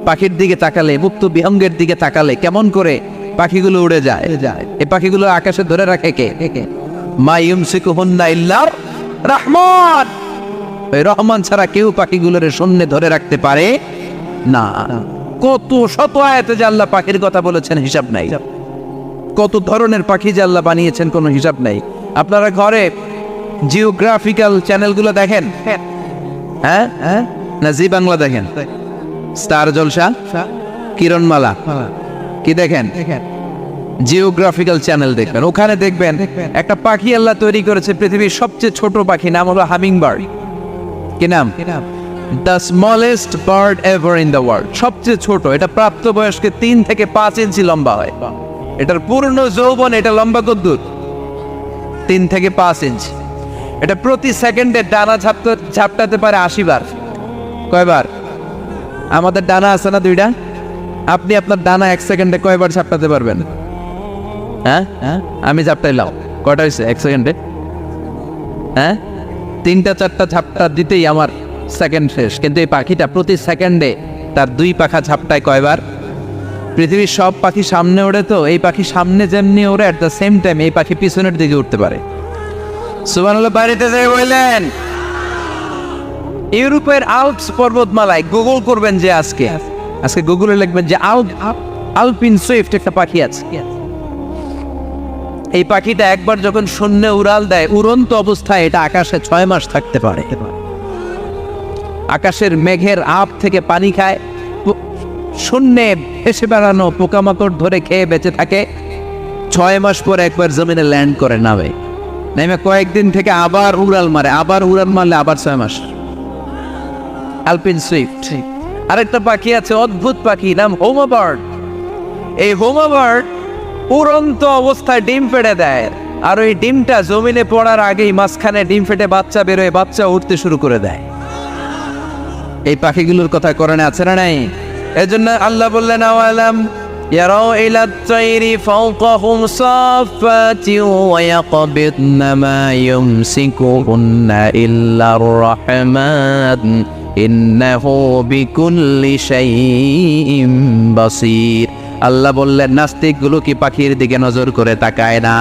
পাখির দিকে তাকালে, মুক্ত বিহঙ্গের দিকে তাকালে কেমন করে পাখিগুলো উড়ে যায়। এই পাখিগুলো আকাশে ধরে রাখে কে? মা ইউমসিকুহুন্না ইল্লা রহমান। ওই রহমান ছাড়া কেউ পাখিগুলোর শূন্যে ধরে রাখতে পারে না। কত শত আয়াতে যে আল্লাহ পাখির কথা বলেছেন হিসাব নাই। কত ধরনের পাখি যে আল্লাহ বানিয়েছেন কোনো হিসাব নাই। আপনারা ঘরে জিওগ্রাফিক্যাল চ্যানেলগুলো দেখেন? হ্যাঁ, না জি বাংলা দেখেন? স্টার জলসা, কিরণমালা, কি দেখেন? জিওগ্রাফিক্যাল চ্যানেল দেখবেন। ওখানে দেখবেন একটা পাখি আল্লাহ তৈরি করেছে, পৃথিবীর সবচেয়ে ছোট পাখি, নাম হলো হামিং বার্ড। কি নাম? The smallest bird ever in the world. সবচেয়ে ছোট। এটা প্রাপ্তবয়স্কে 3 থেকে 5 ইঞ্চি লম্বা হয়। এটার পূর্ণ যৌবন এটা লম্বা কদ্দুর? 3 থেকে 5 ইঞ্চি। এটা প্রতি সেকেন্ডে ডানা ঝাপটাতে পারে 80 বার। কয়বার? আমাদের ডানা আছে না 2টা? আপনি আপনার ডানা 1 সেকেন্ডে কয়বার ঝাপটাতে পারবেন? হ্যাঁ, আমি ঝাপটাইলাম, কয়টা হয়েছে 1 সেকেন্ডে? হ্যাঁ, 3টা-4টা ঝাপটা দিতেই আমার সেকেন্ড শেষ। কিন্তু এই পাখিটা প্রতি সেকেন্ডে তার 2 পাখা ঝাপটায় কয়বার? পৃথিবীর সব পাখি সামনে ওড়ে, তো এই পাখি সামনে যেমনি ওড়ে, অ্যাট দ্য সেম টাইম এই পাখি পিছনের দিকে উঠতে পারে। সুবহানাল্লাহ। বাড়িতে যাই বললেন ইউরোপের আল্পস পর্বতমালায় গুগল করবেন যে আজকে গুগলে লিখবেন যে আলপিন সুইফট একটা পাখি আছে। এই পাখিটা একবার যখন শূন্যে উড়াল দেয়, উড়ন্ত অবস্থায় এটা আকাশে 6 মাস থাকতে পারে। আকাশের মেঘের আপ থেকে পানি খায়, শূন্যে ভেসে বেড়ানো পোকামাকড় ধরে খেয়ে বেঁচে থাকে। 6 মাস পর একবার জমিনে ল্যান্ড করে, নামে কয়েকদিন থেকে আবার উড়াল মারে, আবার 6 মাস। আলপিন সুইফট। আরেকটা পাখি আছে, অদ্ভুত পাখি, নাম হোমা বার্ড। এই হোমা বার্ড উড়ন্ত অবস্থায় ডিম ফেটে দেয়, আর ওই ডিমটা জমিনে পড়ার আগেই মাঝখানে ডিম ফেটে বাচ্চা বেরোয়, বাচ্চা উঠতে শুরু করে দেয়। এই পাখিগুলোর কথা কোরআনে আছে না নাই? এজন্য আল্লাহ বললেন আওয়ালাম ইয়ারাউ ইলা তাইরি ফাওকাহুম সাফাতি ওয়া ইয়াকবিদনা মা ইউমসিকুহুন্না ইল্লার রাহমান ইন্নাহু বিকুল্লি শাইইন বাসীর। আল্লাহ বললেন নাস্তিকগুলো কি পাখির দিকে নজর করে তাকায় না?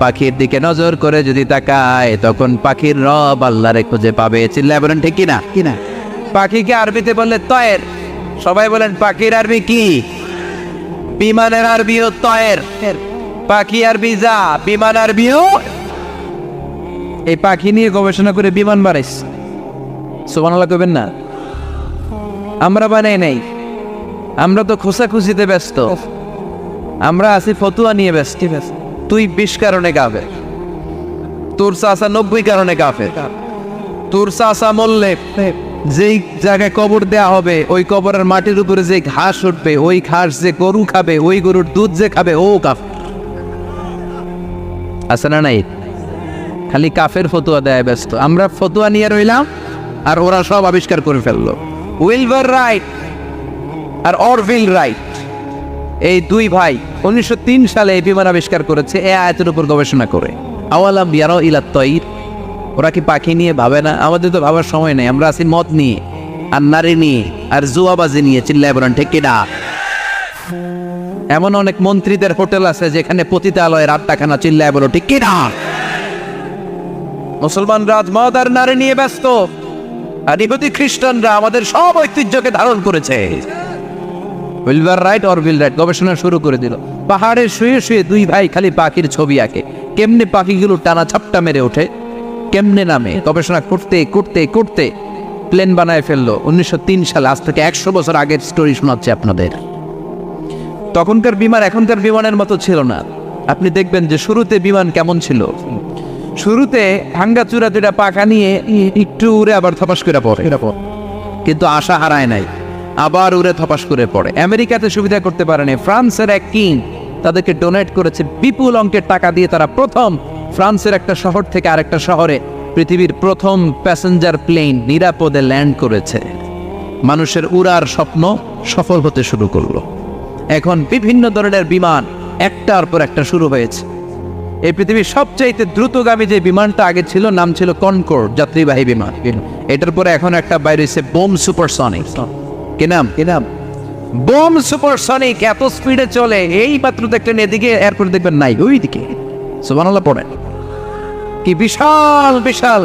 পাখির দিকে নজর করে যদি তাকায়, তখন পাখির রব আল্লাহরে খুঁজে পাবে। চিল্লায় বলেন ঠিক কিনা? পাখিকে আরবিতে বললে তয়ের। সবাই বলেন পাখির আরবি কি? বিমানের আরবিও তয়ের। পাখি আরবি যা, বিমান আরবিও। এই পাখি নিয়ে গবেষণা করে বিমান বানাইছে। সুবহানাল্লাহ কইবেন না? আমরা বানাই নাই, আমরা তো খোঁজাখুঁজিতে ব্যস্ত। আমরা আছি ফতুয়া নিয়ে ব্যস্ত। তুই 20 কারণে কাফের, তোর চাচা 90 কারণে কাফের। তোর চাচা মরলে যেই জায়গায় কবর দেয়া হবে, ওই কবরের মাটির উপরে যে ঘাস উঠবে, ওই ঘাস যে গরু খাবে, ওই গরুর দুধ যে খাবে, ও কাফের। আছে না নাই? খালি কাফের ফতুয়া দেয় ব্যস্ত। আমরা ফতুয়া নিয়ে রইলাম, আর ওরা সব আবিষ্কার করে ফেললো। উইলবার রাইট আর অরভিল রাইট, এই 2 ভাই 1903 সালে এই বিমান আবিষ্কার করেছে এই আয়াতের উপর গবেষণা করে। আওয়ালাম ইয়ারাউ ইলা তাইর। ওরা কি পাখি নিয়ে ভাবে না? আমাদের তো ভাবার সময় নেই। আমরা আছি মদ নিয়ে, আর নারী নিয়ে, আর জুয়াবাজি নিয়ে। চিল্লায় বলেন ঠিক কিনা? এমন অনেক মন্ত্রীদের হোটেল আছে যেখানে পতিতালয়ের আড্ডাখানা। চিল্লায় বলো ঠিক কিনা? মুসলমান রাজ মদ আর নারী নিয়ে ব্যস্ত, আর ইহুদি খ্রিস্টানরা আমাদের সব ঐতিহ্যকে ধারণ করেছে। উইলবার রাইট অরভিল রাইট গবেষণা শুরু করে দিল। পাহাড়ে শুয়ে শুয়ে 2 ভাই খালি পাখির ছবি আঁকে, কেমনে পাখিগুলো টানা ছাপটা মেরে ওঠে, কেমনে নামে। গবেষণা করতে করতে করতে প্লেন বানায় ফেললো 1903 সালে। আজ থেকে 100 বছর আগের স্টোরি শোনাচ্ছে আপনাদের। তখনকার বিমান এখনকার বিমানের মতো ছিল না। আপনি দেখবেন যে শুরুতে বিমান কেমন ছিল। শুরুতে ভাঙ্গাচুরা 2টা পাখা নিয়ে একটু উড়ে আবার থপাস করে পড়ে, কিন্তু আশা হারায় নাই, আবার উড়ে থপাস করে পড়ে। আমেরিকাতে সুবিধা করতে পারেনি। ফ্রান্সের এক কিং তাদেরকে ডোনেট করেছে বিপুল অঙ্কের টাকা দিয়ে। তারা প্রথম ফ্রান্সের একটা শহর থেকে আরেকটা শহরে পৃথিবীর প্রথম প্যাসেঞ্জার প্লেন নিরাপদে ল্যান্ড করেছে। মানুষের উড়ার স্বপ্ন সফল হতে শুরু করলো। এখন বিভিন্ন ধরনের বিমান একটার পর একটা শুরু হয়েছে। এই পৃথিবীর সবচাইতে দ্রুতগামী যে বিমানটা আগে ছিল, নাম ছিল কনকর্ড, যাত্রীবাহী বিমান। এটার পরে এখন একটা বাইরে হয়েছে বোম সুপারসনিক। কি নাম বোম সুপারসনিক, এত স্পিডে চলে। এই মাত্র দেখলেন এদিকে এয়ারপোর্ট দেখবেন নাই, ওই দিকে সুবহানাল্লাহ পড়েন। কি বিশাল বিশাল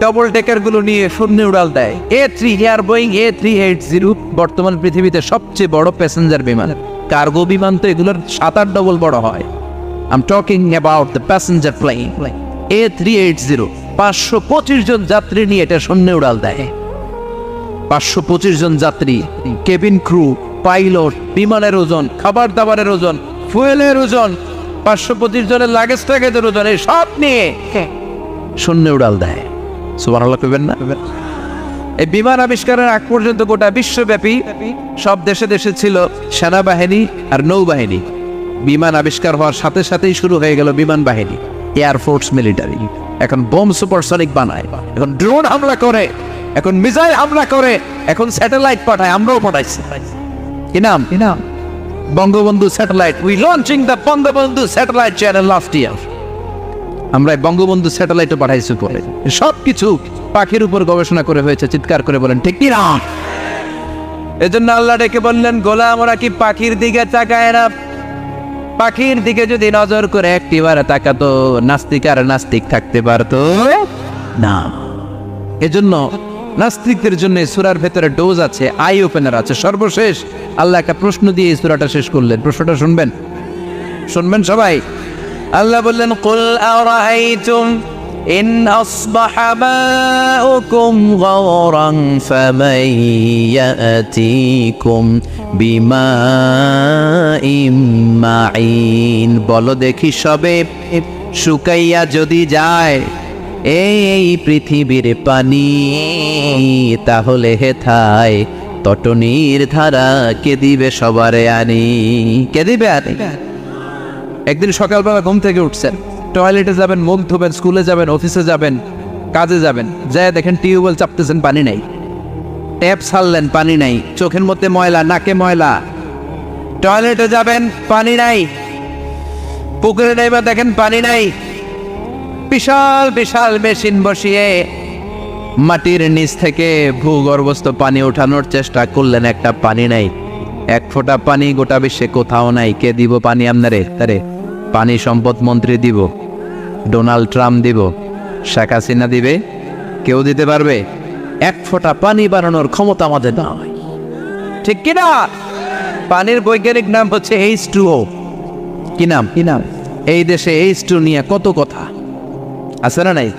ডবল ডেকার গুলো নিয়ে শূন্যে উড়াল দেয়। A3 এয়ার বোয়িং A380 বর্তমান পৃথিবীতে সবচেয়ে বড় প্যাসেঞ্জার বিমান। কার্গো বিমান তো এগুলোর 7-8 ডবল বড় হয়। I am talking about the passenger plane A380, 525 জন যাত্রী নিয়ে এটা শূন্যে উড়াল দেয়। 525 জন যাত্রী, কেবিন ক্রু, পাইলট, বিমানের ওজন, খাবার দাবারের ওজন, ফুয়েলের ওজন, 525 জনের লাগেজ ট্যাগেজের ওজন, এই সব নিয়ে শূন্যে উড়াল দেয়। সুবহানাল্লাহ কইবেন না? এই বিমান আবিষ্কারের আগ পর্যন্ত গোটা বিশ্বব্যাপী সব দেশে দেশে ছিল সেনাবাহিনী আর নৌবাহিনী। বিমান আবিষ্কার হওয়ার সাথে সাথেই শুরু হয়ে গেল বিমান বাহিনী, এয়ারফোর্স, মিলিটারি। এখন বোম সুপারসনিক বানায়, এখন ড্রোন হামলা করে, এখন মিসাইল হামলা করে, এখন স্যাটেলাইট পাঠায়, আমরাও পাঠাইছি। কি নাম Bangabandhu satellite. We launching the Bangabandhu satellite channel last year. আমরা বঙ্গবন্ধু স্যাটেলাইটও পাঠাইছি পরে। সবকিছু পাখির উপর গবেষণা করে হয়েছে। চিৎকার করে বলেন ঠিক কি না? এজন্য আল্লাহ ডেকে বললেন, গোলাম ওরা কি পাখির দিকে তাকায় না? পাখির দিকে যদি নজর করে একটিবার তাকাতো, নাস্তিক আর নাস্তিক থাকতে পারতো না। এজন্য নাস্তিকদের জন্য সূরার ভেতরে ডোজ আছে, আই ওপেনার আছে। সর্বশেষ আল্লাহ একটা প্রশ্ন দিয়ে এই সূরাটা শেষ করলেন। প্রশ্নটা শুনবেন সবাই। আল্লাহ বললেন, কুল আরাআইতুম ইন আসবাহা মাউকুম গাওরান ফামান ইয়াতিকুম বিমাইম মাইন। বলো দেখি সবে শুকাইয়া যদি যায় এই পৃথিবীর পানি, তাহলে হেথায় তটনির ধারা কে দিবে সবারে আনি? কে দিবে আনি? একদিন সকালবেলা ঘুম থেকে উঠছেন, টয়লেটে যাবেন, মুখ ধোবেন, স্কুলে যাবেন, অফিসে যাবেন, কাজে যাবেন, যায় দেখেন টিউবওয়েল চাপতেছেন, পানি নাই। ট্যাপ ছাড়লেন, পানি নাই। চোখের মধ্যে ময়লা, নাকে ময়লা। টয়লেটে যাবেন, পানি নাই। পুকুরে নেইবা দেখেন পানি নাই। বিশাল বিশাল মেশিন বসিয়ে মাটির নিচ থেকে ভূগর্ভস্থ পানি ওঠানোর চেষ্টা করলেন, একটা পানি নাই। এক ফোঁটা পানি গোটা বিশ্বে কোথাও নাই। কে দিব পানি আপনারে? তারে পানি সম্পদ মন্ত্রী দিব, ডোনাল্ড ট্রাম্প দিব, শেখ হাসিনা দিবে? কেউ দিতে পারবে? এক ফোঁটা পানি বানানোর ক্ষমতা আমাদের নাই। ঠিক কিনা? পানির বৈজ্ঞানিক নাম হচ্ছে H2O। কি নাম? এই দেশে H2 নিয়ে কত কথা আছে না নাই?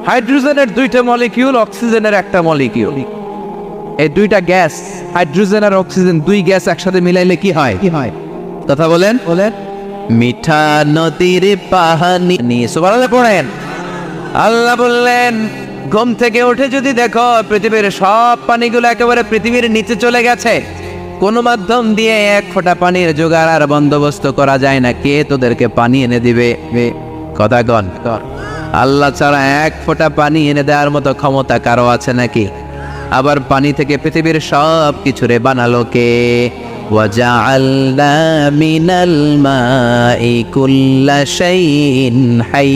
হাইড্রোজেনের 2টা মলিকিউল, অক্সিজেনের একটা মলিকিউল। এই 2টা গ্যাস, হাইড্রোজেন আর অক্সিজেন, 2 গ্যাস একসাথে মিলাইলে কি হয়? কথা বলেন। মিঠা নদীর পানি। সুবহানাল্লাহ পড়েন। আল্লাহ বললেন, ঘুম থেকে উঠে যদি দেখো পৃথিবীর সব পানিগুলো একেবারে পৃথিবীর নিচে চলে গেছে, কোন মাধ্যম দিয়ে এক ফোঁটা পানির জোগাড় আর বন্দোবস্ত করা যায় না, কে তোদেরকে পানি এনে দিবে? কথা কন। আল্লাহ ছাড়া এক ফোঁটা পানি এনে দেওয়ার মতো ক্ষমতা কারো আছে নাকি? আবার পানি থেকে পৃথিবীর সব কিছুরে বানালো কে? ওয়াজআলনা মিনাল মাই কুল্লা শাইইন হাই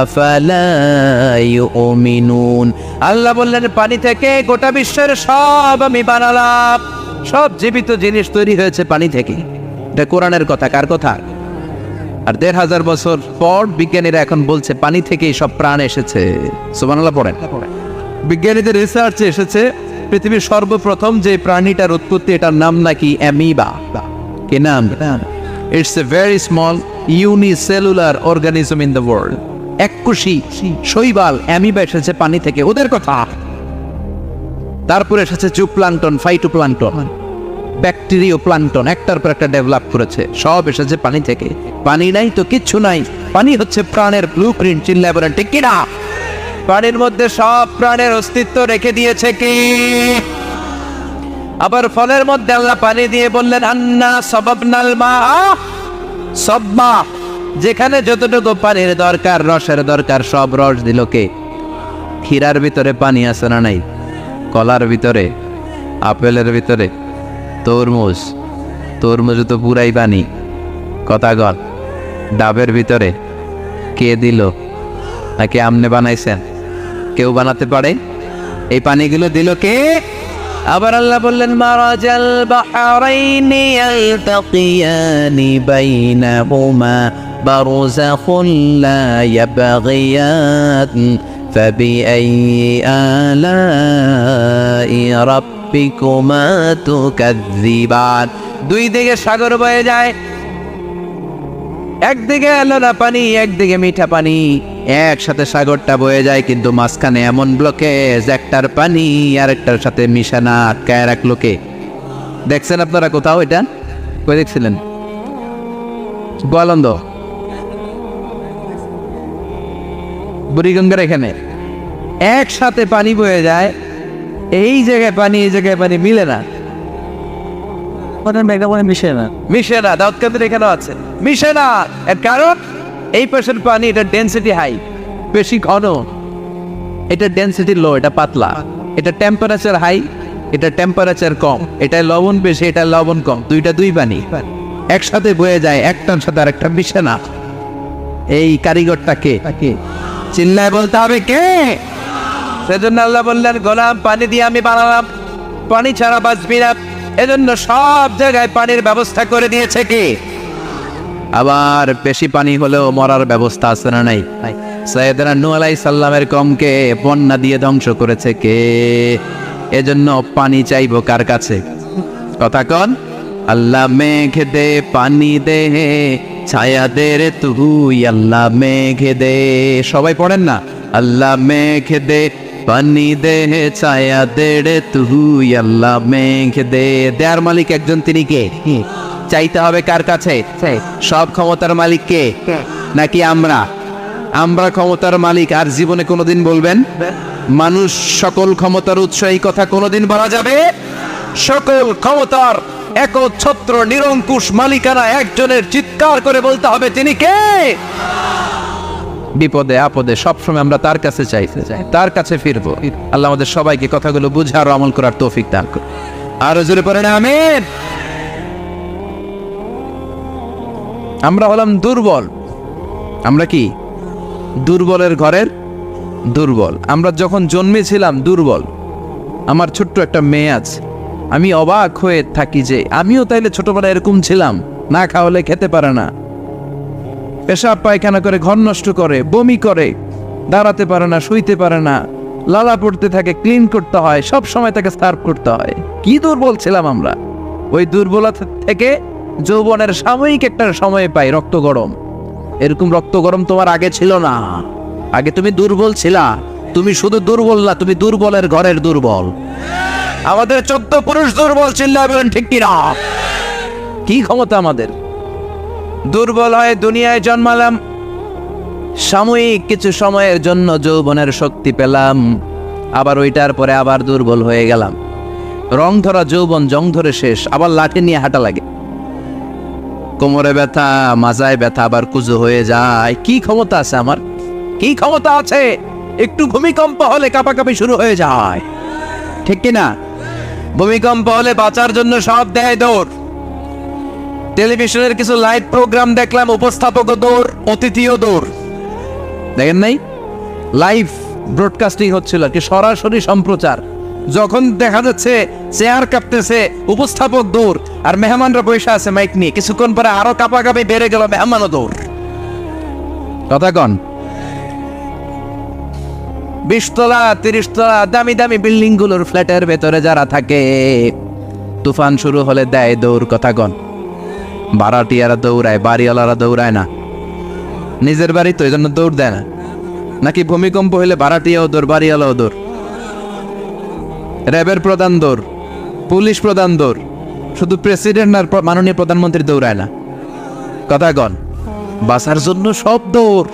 আফালা ইউমিনুন। আল্লাহ বললেন, পানি থেকে গোটা বিশ্বের সব আমি বানালাম। সব জীবিত জিনিস তৈরি হয়েছে পানি থেকে। এটা কোরআনের কথা। কার কথা? আর 1500 বছর পর বিজ্ঞানীরা এখন বলছে পানি থেকেই সব প্রাণ এসেছে। সুবহানাল্লাহ পড়েন। বিজ্ঞানীদের রিসার্চে এসেছে পৃথিবীর সর্বপ্রথম যে প্রাণীটার উৎপত্তি, এটার নাম নাকি অ্যামিবা। কি নাম? It's a very small unicellular organism in the world. এককোষী শৈবাল অ্যামিবা এসেছে পানি থেকে, ওদের কথা। তারপরে এসেছে জুপ্লাঙ্কটন, ফাইটোপ্লাঙ্কটন, ব্যাকটেরিয়া প্লাঙ্কটন, একটার পর একটা ডেভেলপ করেছে। সব এসেছে পানি থেকে। পানি নাই তো কিচ্ছু নাই। পানি হচ্ছে প্রাণের ব্লুপ্রিন্ট। চিল্লায় বলেন ঠিক কিনা? পানির মধ্যে সব প্রাণের অস্তিত্ব রেখে দিয়েছে কে? আবার ফলের মধ্যে আল্লাহ পানি দিয়ে বললেন, আন্না সাবাবনাল মা সাব্বা। যেখানে যতটুকু পানির দরকার, রসের দরকার, সব রস দিল কে? ক্ষীরার ভিতরে পানি আছে না নাই? কলার ভিতরে, আপেলের ভিতরে, তরমুজ তো পুরাই পানি। কথা গল। ডাবের ভিতরে কে দিল? নাকি আমনে বানাইছেন? কেউ বানাতে পারে? এই পানিগুলো দিল কে? আবার আল্লাহ বললেন মারাজাল বাহরাইনি ইয়ালতাকিয়ানি বাইনাহুমা বারযাখুন লা ইয়াবগিয়ান ফাবিআইয়ি আলাই রাব্বিকুমা তুকাযযিবান। দুই দিকে সাগর বয়ে যায়, একদিকে লোনা পানি, একদিকে মিঠা পানি, একসাথে সাগরটা বয়ে যায়, কিন্তু মাঝখানে এমন ব্লকেজ, একটার পানি আর একটার সাথে মিশানা আটকায় রাখলো কে? দেখছেন আপনারা কোথাও এটা? কই দেখছিলেন? গোয়ালন্দ, বুড়িগঙ্গার এখানে একসাথে পানি বয়ে যায়, এই জায়গায় পানি এই জায়গায় পানি মিলে না, মিশে না। দাউদকান্দির এখানেও আছে, মিশে না। এর কারণ এই পাশের পানি এটা ডেনসিটি হাই, বেশি ঘন, এটা ডেনসিটি লো, এটা পাতলা, এটা টেম্পারেচার হাই, এটা টেম্পারেচার কম, এটা লবণ বেশি, এটা লবণ কম, দুইটা দুই পানি একসাথে বয়ে যায়, একটার সাথে আর একটা মিশে না। এই কারিগরটা কে? চিল্লায় বলতে হবে কে? সেজন্য আল্লাহ বললেন গোলাম পানি দিয়ে আমি বানালাম, পানি ছাড়া বাঁচবি না, এজন্য সব জায়গায় পানির ব্যবস্থা করে দিয়েছে কে? আবার বেশি পানি হলেও মরার ব্যবস্থা আছে না নাই? সাইয়েদনা নূহ আলাইহিস সালামের কওমকে বন্যা দিয়ে ধ্বংস করেছে কে? এজন্য পানি চাইবো কার কাছে? কথা কন। আল্লাহ মেঘ দে পানি দে ছায়া দে রে তুই, আল্লাহ মেঘ দে। সবাই পড়েন না? আল্লাহ মেঘ দে পানি দে ছায়া দে রে তুই, আল্লাহ মেঘ দে। দেয়ার মালিক একজন, তিনি কে? চাইতে হবে কার কাছে? সব ক্ষমতার মালিক কে? নাকি আমরা? আমরা ক্ষমতার মালিক। আর জীবনে কোনোদিন বলবেন মানুষ সকল ক্ষমতার উৎস, এই কথা কোনোদিন বলা যাবে? সকল ক্ষমতার একচ্ছত্র নিরঙ্কুশ মালিকানা একজনের, চিৎকার করে বলতে হবে তিনি কে? বিপদে আপদে সবসময় আমরা তার কাছে চাইতে চাই, তার কাছে ফিরবো। আল্লাহ আমাদের সবাইকে কথাগুলো বুঝার আমল করার তৌফিক দান করুন। আরো জোরে পড়েন আমিন। আমরা হলাম দুর্বল। আমরা কি? দুর্বলের ঘরের দুর্বল। আমরা যখন জন্মেছিলাম দুর্বল। আমার ছোট্ট একটা মেয়ে আছে, আমি অবাক হয়ে থাকি যে আমিও তাইলে ছোটবেলায় এরকম ছিলাম, না খাওয়ালে খেতে পারে না, পেশাব পায়খানা করে, ঘর নষ্ট করে, বমি করে, দাঁড়াতে পারে না, শুইতে পারে না, লালা পড়তে থাকে, ক্লিন করতে হয়, সব সময় তাকে সার্ভ করতে হয়। কি দুর্বল ছিলাম আমরা! ওই দুর্বলতা থেকে যৌবনের সাময়িক একটা সময় পাই রক্ত গরম। এরকম রক্ত গরম তোমার আগে ছিল না। আগে তুমি দুর্বল ছিলা। তুমি শুধু দুর্বল না, তুমি দুর্বলের ঘরের দুর্বল। আমাদের 14 পুরুষ দুর্বল, চিল্লায় বলেন ঠিক কিনা? কি ক্ষমতা আমাদের! দুর্বল হয়ে দুনিয়ায় জন্মালাম, সাময়িক কিছু সময়ের জন্য যৌবনের শক্তি পেলাম, আবার ওইটার পরে আবার দুর্বল হয়ে গেলাম। রং ধরা যৌবন জং ধরে শেষ, আবার লাঠি নিয়ে হাঁটা লাগে, কোমরে ব্যথা, মাজায় ব্যথা, আবার কুজো হয়ে যায়। কি ক্ষমতা আছে আমার? কি ক্ষমতা আছে? একটু ভূমিকম্প হলে কাঁপাকাঁপি শুরু হয়ে যায়, ঠিক কিনা? ভূমিকম্প হলে বাঁচার জন্য সব দেয় দৌড়। টেলিভিশনের কিছু লাইভ প্রোগ্রাম দেখলাম, উপস্থাপক দৌড়, অতিথিও দৌড়। দেখেন নাই? লাইভ ব্রডকাস্টিং হচ্ছিল, কি সরাসরি সম্প্রচার। যখন দেখা যাচ্ছে চেয়ার কাঁপতেছে, উপস্থাপক দৌড়, আর মেহমানরা বসে আছে মাইক নিয়ে, কিছুক্ষণ পরে আরো কাঁপাকাঁপি বেড়ে গেল, মেহমানও দৌড়। কথা কন। 20 তলা 30 তলা দামি দামি বিল্ডিং গুলোর ফ্ল্যাটের ভেতরে যারা থাকে, তুফান শুরু হলে দেয় দৌড়। কথা কন। ভাড়াটিয়ারা দৌড়ায়, বাড়িওয়ালারা দৌড়ায় না। নিজের বাড়ি তো, এই জন্য দৌড় দেয় না। নাকি ভূমিকম্প হইলে ভাড়াটিয়াও দৌড়, বাড়িওয়ালাও দৌড়। র্যাবের প্রধান দৌড়, পুলিশ প্রধান দৌড়, শুধু প্রেসিডেন্ট আর মাননীয় প্রধানমন্ত্রী দৌড়ায় না। কথা কন। বাঁচার জন্য সব দৌড়।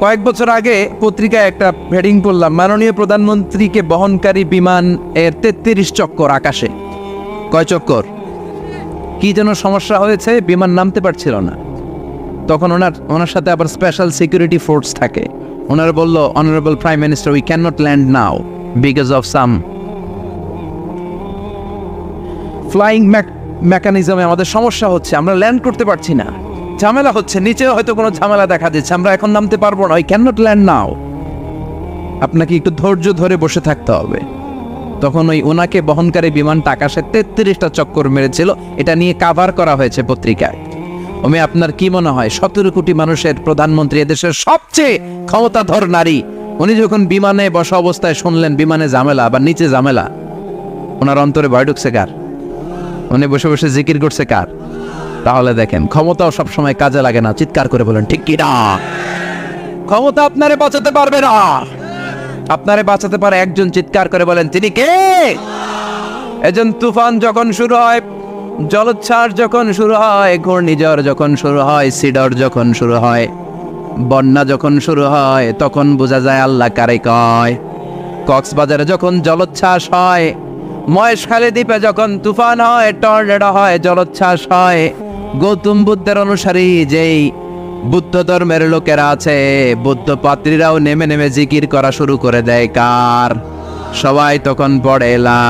কয়েক বছর আগে পত্রিকায় একটা হেডিং পড়লাম, মাননীয় প্রধানমন্ত্রীকে বহনকারী বিমান এর 33 চক্কর আকাশে। কয় চক্কর? কি যেন সমস্যা হয়েছে, বিমান নামতে পারছিল না। তখন ওনার সাথে আবার স্পেশাল সিকিউরিটি ফোর্স থাকে। ওনারা বলল, honourable prime minister, we can not land now because of some flying মেকানিজমে আমাদের সমস্যা হচ্ছে, আমরা ল্যান্ড করতে পারছি না, ঝামেলা হচ্ছে, নিচে হয়তো কোনো ঝামেলা দেখা দিচ্ছে, আমরা এখন নামতে পারবো না, উই ক্যান নট ল্যান্ড নাও। আপনাকে একটু ধৈর্য ধরে বসে থাকতে হবে। তখন ওই ওনাকে বহনকারী বিমানটা আকাশে 33টা চক্কর মেরেছিল, এটা নিয়ে কাভার করা হয়েছে পত্রিকায়। আপনার কি মনে হয় 17 কোটি মানুষের প্রধানমন্ত্রী, এদেশের সবচেয়ে ক্ষমতাধর নারী, উনি যখন বিমানে বসা অবস্থায় শুনলেন বিমানে ঝামেলা বা নিচে ঝামেলা, ওনার অন্তরে ভয় ঢুকছে কার? উনি বসে বসে জিকির করছে কার? তাহলে দেখেন ক্ষমতাও সবসময় কাজে লাগে না। চিৎকার করে বলেন ঠিক কি না? ক্ষমতা আপনারে বাঁচাতে পারবে না, আপনারে বাঁচাতে পারে একজন। চিৎকার করে বলেন তিনি কে? এজন তুফান যখন শুরু হয়, জলোচ্ছ্বাস যখন শুরু হয়, ঘূর্ণিঝড় যখন শুরু হয়, সিডর যখন শুরু হয়, বন্যা যখন শুরু হয়, তখন বোঝা যায় আল্লাহ কারে কয়। কক্সবাজারে যখন জলোচ্ছ্বাস হয়, মহেশখালী দ্বীপে যখন তুফান হয়, টর্নেডো হয়, জলোচ্ছ্বাস হয়, গৌতম বুদ্ধের অনুসারী যেই বুদ্ধ ধর্মের লোকেরা আছে, বুদ্ধ পাত্রীরাও নেমে নেমে জিকির করা শুরু করে দেয় কার? সবাই তখন পড়ে লা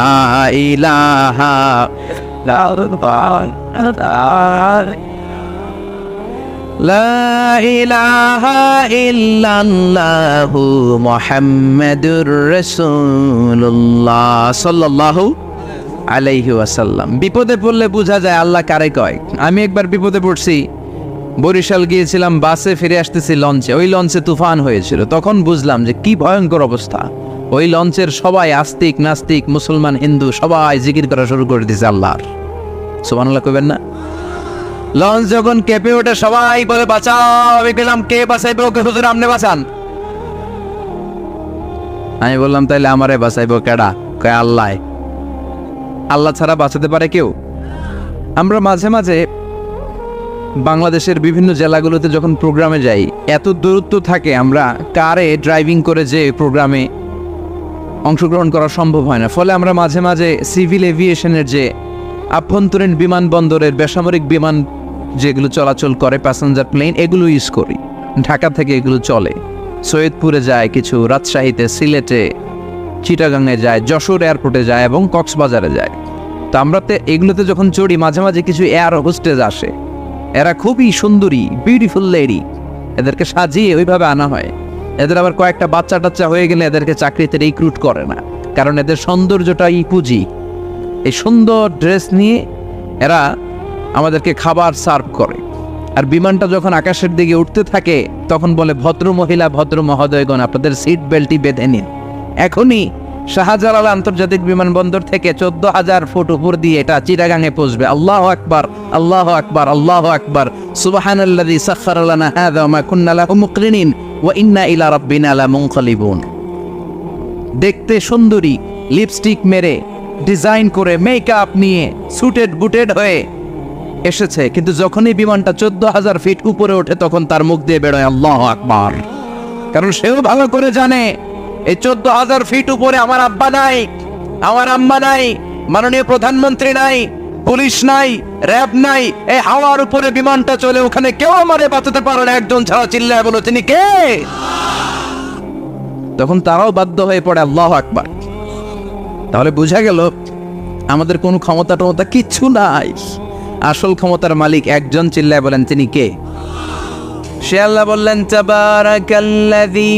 ইলাহা লা ইলাহা ইল্লাল্লাহু মুহাম্মাদুর রাসূলুল্লাহ সাল্লাল্লাহু আলাইহি ওয়াসাল্লাম। বিপদে পড়লে বোঝা যায় আল্লাহ কারে কয়। আমি একবার বিপদে পড়ছি, বরিশাল গিয়েছিলাম, বাসে ফিরে আসতেছি লঞ্চে, ওই লঞ্চে তুফান হয়েছিল। তখন বুঝলাম যে কি ভয়ঙ্কর অবস্থা। ওই লঞ্চের সবাই আস্তিক নাস্তিক, মুসলমান হিন্দু সবাই জিকির করা শুরু করে দিয়েছে আল্লাহর। সুবহানাল্লাহ কইবেন না? লঞ্চ যখন কেঁপে ওঠে সবাই বলে বাঁচাও। আমি বললাম কে বাঁচাইবে? ওকে হুজুর আপনি বাঁচান। আমি বললাম তাইলে আমারে বাঁচাইবো কেডা? কয় আল্লাহ। আল্লাহ ছাড়া বাঁচাতে পারে কেউ? আমরা মাঝে মাঝে বাংলাদেশের বিভিন্ন জেলাগুলোতে যখন প্রোগ্রামে যাই, এত দূরত্ব থাকে, আমরা কারে ড্রাইভিং করে যে প্রোগ্রামে অংশগ্রহণ করা সম্ভব হয় না। ফলে আমরা মাঝে মাঝে সিভিল এভিয়েশনের যে আভ্যন্তরীণ বিমানবন্দরের বেসামরিক বিমান যেগুলো চলাচল করে, প্যাসেঞ্জার প্লেন, এগুলো ইউজ করি। ঢাকা থেকে এগুলো চলে, সৈয়দপুরে যায় কিছু, রাজশাহীতে, সিলেটে, চিটাগাংয়ে যায়, যশোর এয়ারপোর্টে যায় এবং কক্সবাজারে যায়। তো আমরা এগুলোতে যখন চড়ি, মাঝে মাঝে কিছু এয়ার হোস্টেজ আসে, এরা খুবই সুন্দরী, বিউটিফুল লেডি, এদেরকে সাজিয়ে ওইভাবে আনা হয়। এদের আবার কয়েকটা বাচ্চা টাচ্চা হয়ে গেলে এদেরকে চাকরিতে রিক্রুট করে না, কারণ এদের সৌন্দর্যটাই পুঁজি। এই সুন্দর ড্রেস নিয়ে এরা আমাদেরকে খাবার সার্ভ করে। আর বিমানটা যখন আকাশের দিকে উঠতে থাকে তখন বলে, ভদ্র মহিলা, ভদ্র মহোদয়গণ, আপনাদের সিট বেল্টই বেঁধে নিন। এখনই শাহজালাল আন্তর্জাতিক বিমানবন্দর থেকে 14,000 ফুট উপর দিয়ে এটা চিটাগাংয়ে পৌঁছবে। আল্লাহু আকবার, আল্লাহু আকবার, আল্লাহু আকবার। সুবহানাল্লাযী সাখখারা লানা হাযা ওয়া মা কুন্না লাহু মুকরিনিন ওয়া ইন্না ইলা রাব্বিনা লামুনকালিবুন। দেখতে সুন্দরী, লিপস্টিক মেরে, ডিজাইন করে, মেকআপ নিয়ে, সুটেড বুটেড হয়ে এসেছে, কিন্তু যখনই বিমানটা 14,000 ফিট উপরে ওঠে তখন তার মুখ দিয়ে বেরোয় আল্লাহু আকবার। কারণ সেও ভালো করে জানে এই 14,000 ফিট উপরে আমার আব্বা নাই, আমার আম্মা নাই, মাননীয় প্রধানমন্ত্রী নাই, পুলিশ নাই, র্যাব নাই। এই হাওয়ার উপরে বিমানটা চলে, ওখানে কেউ আমারে বাঁচাতে পারে না, একজন ছাড়া। চিল্লায় বলো তিনি কে? তখন তারাও বাধ্য হয়ে পড়ে আল্লাহু আকবার। তাহলে বোঝা গেল আমাদের কোনো ক্ষমতা টমতা কিচ্ছু নাই, আসল ক্ষমতার মালিক একজন। চিল্লায় বলেন তিনি কে? সে আল্লাহ বললেন, তাবারাকাল্লাযী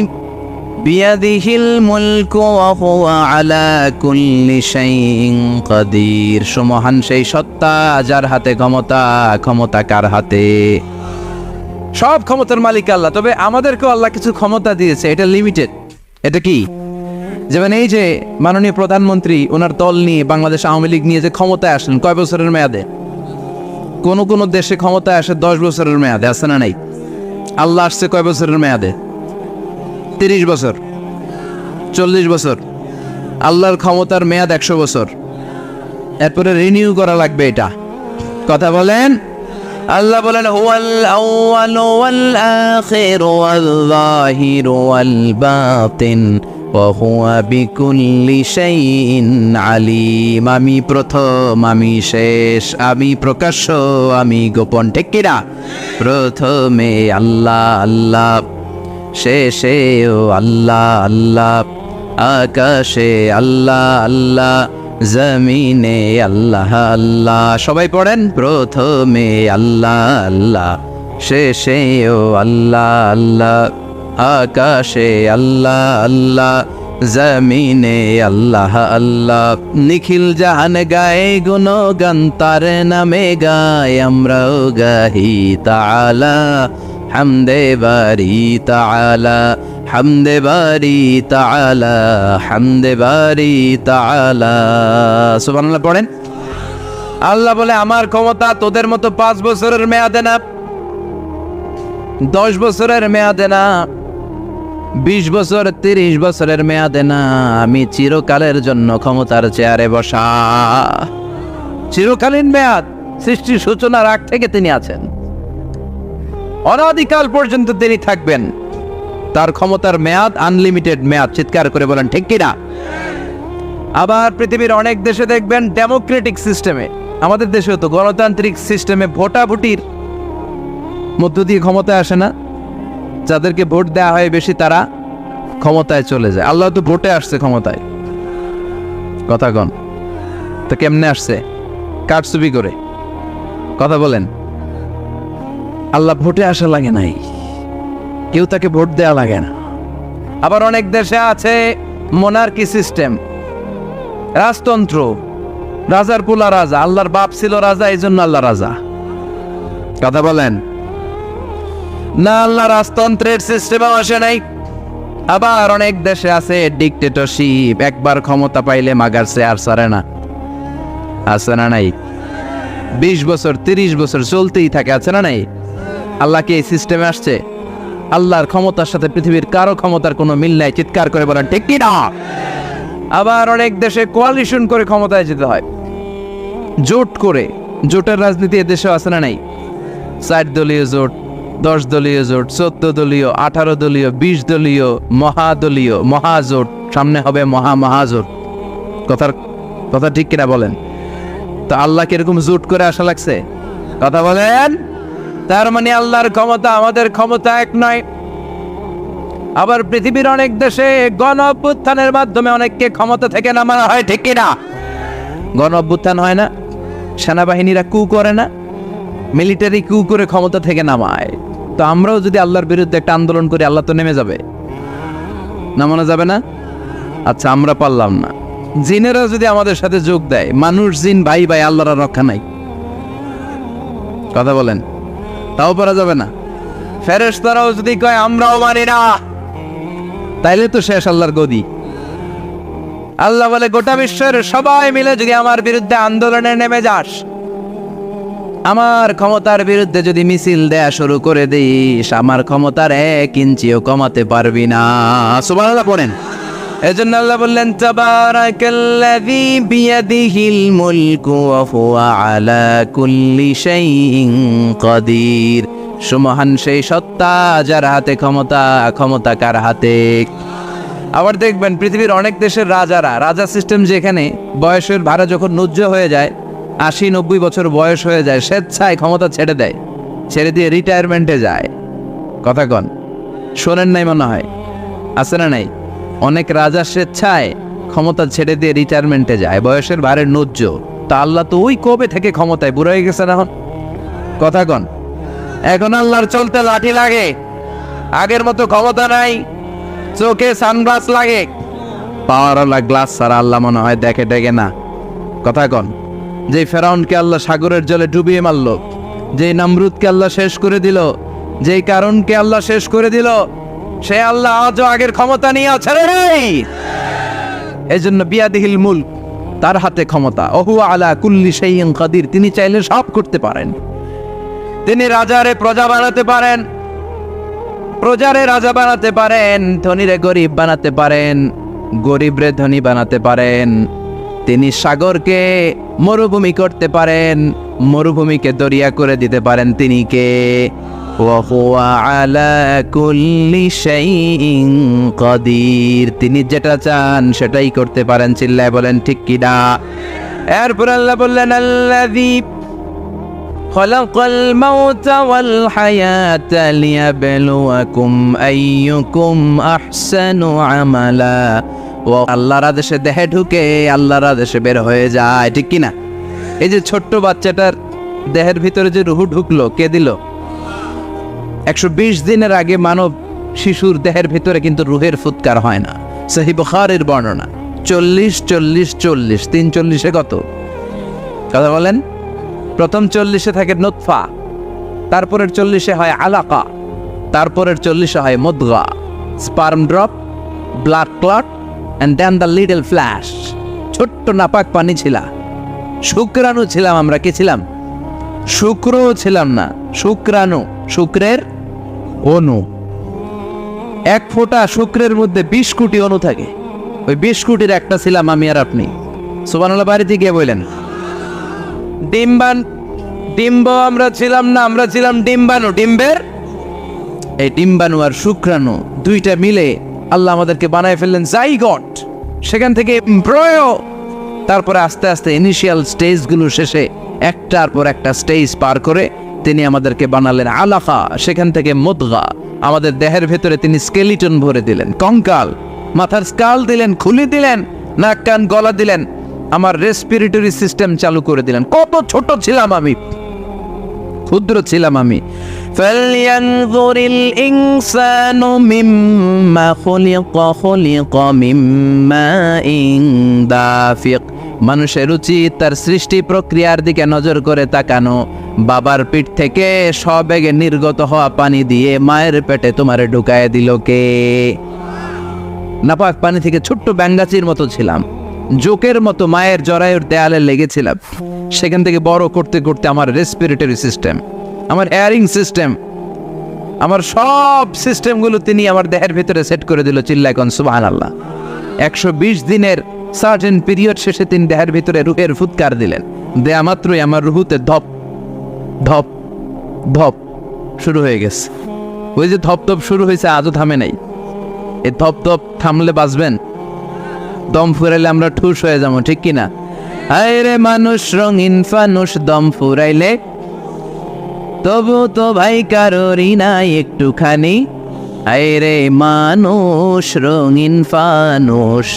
বিয়াদিহিল মুলকু ওয়া হুয়া আলা কুল্লি শাইইন কাদির। সুমহান সেই সত্তা যার হাতে ক্ষমতা। ক্ষমতা কার হাতে? সব ক্ষমতার মালিক আল্লাহ। তবে আমাদেরকেও আল্লাহ কিছু ক্ষমতা দিয়েছে, এটা লিমিটেড। এটা কি? যেমন এই যে মাননীয় প্রধানমন্ত্রী ওনার দল নিয়ে, বাংলাদেশ আওয়ামী লীগ নিয়ে যে ক্ষমতায় আসলেন, কয় বছরের মেয়াদে? কোন কোন দেশে ক্ষমতায় আসে 10 বছরের মেয়াদে, আছে না নাই? আল্লাহ আসছে কয় বছরের মেয়াদে? 30 বছর, 40 বছর। আল্লাহর ক্ষমতার মেয়াদ 100 বছর। এরপরে রিনিউ করা লাগবে। এটা কথা বলেন। আল্লাহ বলেন, হুয়াল আউয়ালু ওয়াল আখিরু ওয়াল যাহিরু ওয়াল বাতিন ওয়া হুয়া বিকুল্লি শাইইন আলিম। আমি প্রথম, আমি শেষ, আমি প্রকাশ্য, আমি গোপন। ঠিক কিনা? প্রথমে আল্লাহ আল্লাহ, শেষেও আল্লাহ আল্লাহ, আকাশে আল্লাহ আল্লাহ, জমিনে আল্লাহ আল্লাহ। সবাই পড়েন, প্রথমে আল্লাহ আল্লাহ, শেষেও আল্লাহ আল্লাহ, আকাশে আল্লাহ আল্লাহ, জমিনে আল্লাহ আল্লাহ, নিখিল জাহান গায়ে গুণগান তার নামে গায়, আমরাও গাহি তাআলা হামদে বারি তাআলা, হামদে বারি তাআলা, হামদে বারি তাআলা। সুবহানাল্লাহ পড়েন। আল্লাহ বলে আমার ক্ষমতা তোদের মতো 5 বছরের মেয়াদে না, 10 বছরের মেয়াদে না, 20 বছর 30 বছরের মেয়াদে না, আমি চিরকালের জন্য ক্ষমতার চেয়ারে বসা। চিরকালীন মেয়াদ, সৃষ্টির সূচনার আগ থেকে তিনি আছেন, অনাদিকাল পর্যন্ত তিনি থাকবেন। তার ক্ষমতার মেয়াদ আনলিমিটেড মেয়াদ। চিৎকার করে বলেন ঠিক কিনা? আবার পৃথিবীর অনেক দেশে দেখবেন ডেমোক্রেটিক সিস্টেমে, আমাদের দেশেও তো গণতান্ত্রিক সিস্টেমে ভোটাভুটির মধ্য দিয়ে ক্ষমতায় আসে না, যাদেরকে ভোট দেওয়া হয় বেশি তারা ক্ষমতায় চলে যায়। আল্লাহ তো ভোটে আসছে ক্ষমতায়, কথা কন তো কেমনে আসছে? কারচুপি করে, কথা বলেন। আল্লাহ ভোটে আসা লাগে নাই, কেউ তাকে ভোট দেওয়া লাগে না। আবার অনেক দেশে আছে মোনার্কি সিস্টেম, রাজতন্ত্র, রাজার পোলা রাজা, আল্লাহর বাপ ছিল রাজা, এই জন্য আল্লাহ রাজা, কথা বলেন না। আল্লাহ রাজতন্ত্রের সিস্টেমে আসে নাই। আবার অনেক দেশে আছে ডিক্টেটরশিপ, একবার ক্ষমতা পাইলে মাগারছে আর ছাড়ে না, আছে না নাই? 20 বছর 30 বছর চলতেই থাকে, আছে না নাই? আল্লাহ কি এই সিস্টেমে আসছে? আল্লাহর ক্ষমতার সাথে পৃথিবীর কারো ক্ষমতার কোনো মিল নাই। চিৎকার করে বলেন ঠিক কি না? আবার অনেক দেশে কোয়ালিশন করে ক্ষমতায় যেতে হয়, জোট করে। জোটের রাজনীতি এদেশে আছে না নাই? 4 দলীয় জোট, 10 দলীয় জোট, 14 দলীয়, 18 দলীয়, 20 দলীয়, মহাদলীয়, মহাজোট, সামনে হবে মহাজোট। কথা ঠিক কিনা বলেন? তো আল্লাহ কিরকম জোট করে আসা লাগছে? কথা বলেন। তার মানে আল্লাহর ক্ষমতা আমাদের ক্ষমতা এক নয়। আবার পৃথিবীর অনেক দেশে গণ অভ্যুত্থানের মাধ্যমে অনেককে ক্ষমতা থেকে নামানো হয়, ঠিক কিনা? গণ অভ্যুত্থান হয় না, সেনাবাহিনীরা কু করে না, মিলিটারি কু করে ক্ষমতা থেকে নামায়। তো আমরাও যদি আল্লাহর বিরুদ্ধে একটা আন্দোলন করি, আল্লাহ তো নেমে যাবে, নামানো যাবে না? আচ্ছা, আমরা পারলাম না, জিনেরা যদি আমাদের সাথে যোগ দেয়, মানুষ জিন ভাই ভাই, আল্লাহর রক্ষা নাই, কথা বলেন, তাও পারা যাবে না। ফেরেশতারাও যদি কয় আমরাও মানি না, তাইলে তো শেষ আল্লাহর গদি। আল্লাহ বলে গোটা বিশ্বের সবাই মিলে যদি আমার বিরুদ্ধে আন্দোলনে নেমে যাস, আমার ক্ষমতার বিরুদ্ধে যদি মিছিল দেয়া শুরু করে দিস, আমার ক্ষমতার 1 ইঞ্চিও কমাতে পারবি না। সুবহানাল্লাহ পড়েন। এজন্য আল্লাহ বললেন তাবারাকাল্লাযী বিয়াদিহিল মুলকু ওয়া হুয়া আলা কুল্লি শাইইন কাদির। সুমহান সেই সত্তা যার হাতে ক্ষমতা, ক্ষমতা কার হাতে? আবার দেখবেন পৃথিবীর অনেক দেশের রাজা সিস্টেম, যেখানে বয়সের ভাড়া যখন ন্যূজ্য হয়ে যায়, 80-90 বছর বয়স হয়ে যায়, স্বেচ্ছায় ক্ষমতা ছেড়ে দেয়, ছেড়ে দিয়ে রিটায়ারমেন্টে যায়। কথা কন, শোনেন নাই মনে হয়? আছে না নাই? অনেক রাজা স্বেচ্ছায় ক্ষমতা ছেড়ে দিয়ে রিটায়ারমেন্টে যায়, বয়সের ভারে ন্যূজ্য। তা আল্লাহ তো ওই কবে থেকে ক্ষমতায়, বুড়ো হয়ে গেছে এখন, কথা কন। এখন আল্লাহর চলতে লাঠি লাগে, আগের মতো ক্ষমতা নাই, চোখে সানগ্লাস লাগে, পাওয়ারওয়ালা গ্লাস ছাড়া আল্লাহ মনে হয় দেখে না, কথা কন। যে ফেরাউনকে আল্লাহ সাগরের জলে ডুবিয়ে মারল, যে নমরুদকে আল্লাহ শেষ করে দিল, যেই কারণকে আল্লাহ শেষ করে দিল, সে আল্লাহ আজও আগের ক্ষমতা নিয়ে আছে রে। এই জন্য বিয়াদিহিল মুলক, তার হাতে ক্ষমতা, ওহু আলা কুল্লি শাইইন কাদির, তিনি চাইলে সব করতে পারেন। তিনি রাজারে প্রজা বানাতে পারেন, প্রজারে রাজা বানাতে পারেন, ধনীরে গরিব বানাতে পারেন, গরিবরে ধনী বানাতে পারেন। তিনি সাগরকে মরুভূমি করতে পারেন, মরুভূমিকে দরিয়া করে দিতে পারেন। তিনি কে? ওয়া হুয়া আলা কুল্লি শাইইন কাদির, তিনি যেটা চান সেটাই করতে পারেন। চিল্লায় বলেন ঠিক কি না? এরপর আল্লাহ বললেন আল্লাযী খালাকাল মাউতা ওয়াল হায়াতা লিয়াবলুয়াকুম আইয়ুকুম আহসানু আমালা। ও আল্লাহর আদেশে দেহে ঢুকে আল্লাহর আদেশে বের হয়ে যায়, ঠিক কি না? এই যে ছোট্ট বাচ্চাটার দেহের ভিতরে যে রুহ ঢুকলো, কে দিল? 120 দিনের আগে মানব শিশুর দেহের ভিতরে কিন্তু রুহের ফুৎকার হয় না। সহিহ বুখারীর বর্ণনা। 40 40 40, 3 40 কত কথা বলেন? প্রথম 40 থাকে নুতফা, তারপরের 40 হয় আলাকা, তারপরের 40 হয় মুদগা, sperm drop, blood clot, and then the little flesh. ছোট্ট নাপাক পানি ছিলাম, শুক্রাণু ছিলাম আমরা। কি ছিলাম? শুক্রও ছিলাম না, শুক্রাণু, শুক্রের অণু। এক ফোঁটা শুক্রের মধ্যে 20 কোটি অণু থাকে, ওই 20 কোটির একটা ছিলাম আমি আর আপনি। সুবহানাল্লাহ, বাড়িতে গিয়ে বললেন। ডিম্ব আমরা ছিলাম না, আমরা ছিলাম ডিম্বাণু। ডিম্বের এই ডিম্বাণু আর শুক্রাণু দুইটা মিলে আল্লাহ আমাদেরকে বানায় ফেললেন জাইগট, সেখান থেকে এমব্রয়ো, তারপরে আস্তে আস্তে ইনিশিয়াল স্টেজগুলো শেষে একটার পর একটা স্টেজ পার করে তিনি আমাদেরকে বানালেন আলাকা, সেখান থেকে মুদগা। আমাদের দেহের ভেতরে তিনি স্কেলিটন ভরে দিলেন, কঙ্কাল, মাথার স্কাল দিলেন, খুলে দিলেন, নাক কান গলা দিলেন, আমার রেসপিরেটরি সিস্টেম চালু করে দিলেন। কত ছোট ছিলাম আমি, ক্ষুদ্র ছিলাম আমি। ফালইয়ানযুরিল ইনসানু মিম্মা খুলিকা মিম্মাইন দাফিক। মানুষের উচিত তার সৃষ্টি প্রক্রিয়ার দিকে নজর করে তাকানো। বাবার পিঠ থেকে সবেগে নির্গত হওয়া পানি দিয়ে মায়ের পেটে তোমারে ঢুকায় দিল কে? নাপাক পানি থেকে ছোট্ট ব্যাঙ্গাচির মতো ছিলাম, জোকের মতো মায়ের জরায়ুর দেয়ালে লেগেছিলাম। সেখান থেকে বড় করতে করতে আমার রেসপিরেটরি সিস্টেম, আমার এয়ারিং সিস্টেম, আমার সব সিস্টেমগুলো তিনি আমার দেহের ভিতরে সেট করে দিল। চিল্লায় কোন সুবহানাল্লাহ। 120 দিনের সার্টেন পিরিয়ড শেষে তিনি দেহের ভিতরে রুহের ফুৎকার দিলেন। দেয়া মাত্রই আমার রুহুতে ধপ ধপ ধপ শুরু হয়ে গেছে। ওই যে ধপ ধপ শুরু হয়েছে, আজও থামে নাই। এই ধপ ধপ থামলে বাঁচবেন, দম ফুরাইলে আমরা ঠুস হয়ে যাবো, ঠিক কিনা? হায় রে মানুষ রঙিন ফানুষ, দম ফুরাইলে তবু তো ভাই কারোরই নাই একটুখানি। হায় রে মানুষ রঙিন ফানুষ,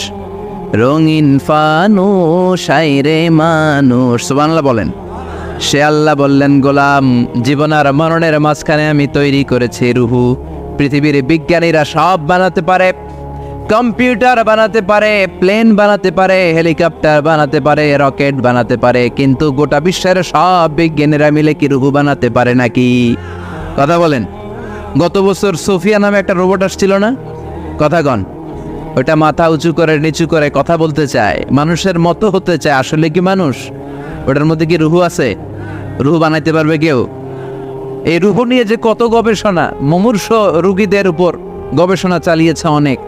রঙিন ফানুষ, হায় রে মানুষ। সুবহানাল্লাহ বলেন। সে আল্লাহ বললেন, গোলাম, জীবন আর মরণের মাঝখানে আমি তৈরি করেছি রুহু। পৃথিবীর বিজ্ঞানীরা সব বানাতে পারে, কম্পিউটার বানাতে পারে, প্লেন বানাতে পারে, হেলিকপ্টার বানাতে পারে, রকেট বানাতে পারে, কিন্তু গোটা বিশ্বের সব বিজ্ঞানীরা মিলে কি রুহু বানাতে পারে নাকি? কথা বলেন। গত বছর সোফিয়া নামে একটা রোবট আসছিল না? কথা কন। ওটা মাথা উঁচু করে নিচু করে কথা বলতে চায়, মানুষের মতো হতে চায়। আসলে কি মানুষ? ওটার মধ্যে কি রুহু আছে? রুহু বানাইতে পারবে কেউ? এই রুহু নিয়ে যে কত গবেষণা, মুমূর্ষ রুগীদের উপর গবেষণা চালিয়েছে অনেক।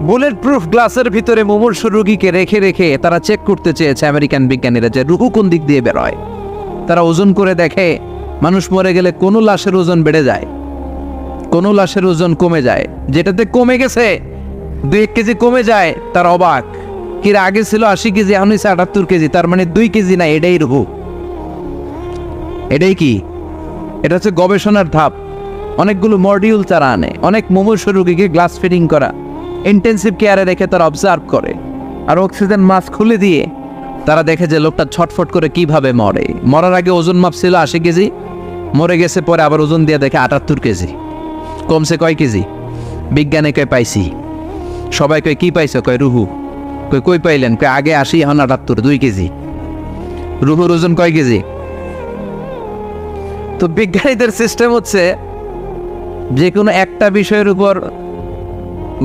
বুলেট প্রুফ গ্লাসের ভিতরে মুমূর্ষ রুগীকে রেখে রেখে তারা চেক করতে চেয়েছে আমেরিকান বিজ্ঞানীরা যে রুহু কোন দিক দিয়ে বেরোয়। তারা ওজন করে দেখে, মানুষ মরে গেলে কোনো লাশের ওজন বেড়ে যায়, কোনো লাশের ওজন কমে যায়। যেটাতে কমে গেছে 2-1 কেজি কমে যায়, তার অবাক। কি আগে ছিল 80 কেজি, এখন হয়েছে 78 কেজি, তার মানে 2 কেজি না, এটাই রুহু। এটাই কি? এটা হচ্ছে গবেষণার ধাপ। অনেকগুলো মডিউল তারা আনে, অনেক মুমূর্ষ রোগীকে গ্লাস ফিটিং করা, ইন্টেন্সিভ কেয়ারে রেখে তারা অবজার্ভ করে, আর অক্সিজেন মাস্ক খুলে দিয়ে তারা দেখে যে লোকটা ছটফট করে কিভাবে মরে। মরার আগে ওজন মাপ ছিল 80 কেজি, মরে গেছে পরে আবার ওজন দিয়ে দেখে 78 কেজি। কমছে কয় কেজি? বিজ্ঞানে কয় পাইছি। সবাই কয় কি পাইছো? কয় রুহু। কই পাইলেন? কয় আগে 80, এখন 78, 2 কেজি। রুহুর ওজন কয় কেজি? তো বিজ্ঞানীদের সিস্টেম হচ্ছে যে কোনো একটা বিষয়ের উপর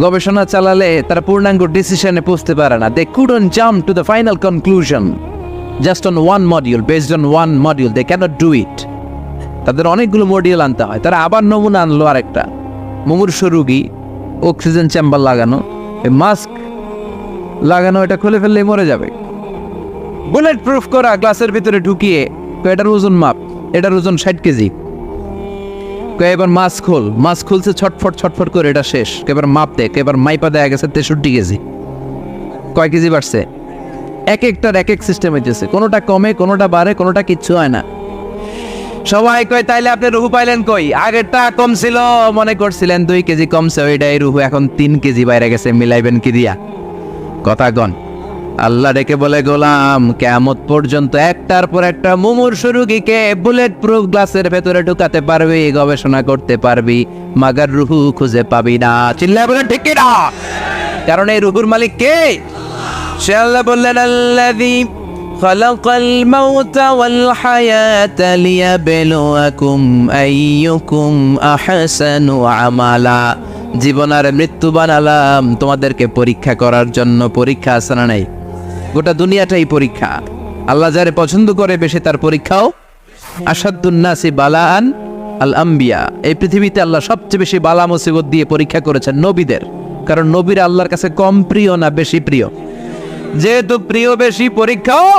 গবেষণা চালালে তারা পূর্ণাঙ্গ ডিসিশনে পৌঁছতে পারে না। They couldn't jump to the final conclusion just on one module, based on one module. They cannot do it. তাদের অনেকগুলো মডিউল আনতে হয়। তারা আবার নমুনা আনলো আরেকটা, মুমূর্ষ রোগী, অক্সিজেন চেম্বার লাগানো, মাস্ক লাগানো, এটা খুলে ফেললেই মরে যাবে। বুলেট প্রুফ করা গ্লাসের ভিতরে ঢুকিয়ে এটার ওজন মাপ, এটার ওজন 60 কেজি। এবার মাছ খোল, মাছ খুলছে ছটফট ছটফট করে, এটা শেষ। এবার মাপ দেখ, এবার মাইপা দেয়া গেছে 63 কেজি। কয় কেজি বাড়ছে? এক একটার এক এক সিস্টেম হইতেছে, কোনোটা কমে, কোনোটা বাড়ে, কোনোটা কিচ্ছু হয় না। সবাই কয় তাইলে আপনি রুহু পাইলেন কই? আগেরটা কম ছিল, মনে করছিলেন 2 কেজি কমছে, ওইটাই রুহু, এখন 3 কেজি বাইরে গেছে, মিলাইবেন কি দিয়া? কথা কন। আল্লাহ ডেকে বলে, গোলাম, কিয়ামত পর্যন্ত একটার পর একটা মুমূর্ষ রোগীকে বুলেট প্রুফ গ্লাসের ভেতরে ঢুকাতে পারবি, গবেষণা করতে পারবি, মাগার রুহু খুঁজে পাবি না। চিল্লায় বলে ঠিক কি না? কারণ এই রুহুর মালিক কে? সে আল্লাহ বললেন, আল্লাযী খালাকাল মাউতা ওয়াল হায়াতা লিয়াবলুয়াকুম আইয়ুকুম আহসানু আমালা। জীবন আর মৃত্যু বানালাম তোমাদেরকে পরীক্ষা করার জন্য। পরীক্ষা আছে না নাই? গোটা দুনিয়াটাই পরীক্ষা। আল্লাহ যারে পছন্দ করে বেশি তার পরীক্ষাও। আসাদুন নাসি বালাআন আল আম্বিয়া। এই পৃথিবীতে আল্লাহ সবচেয়ে বেশি বালা মুসিবত দিয়ে পরীক্ষা করেছেন নবীদের। কারণ নবীরা আল্লাহর কাছে কম প্রিয় না বেশি প্রিয়? যেহেতু প্রিয় বেশি, পরীক্ষাও।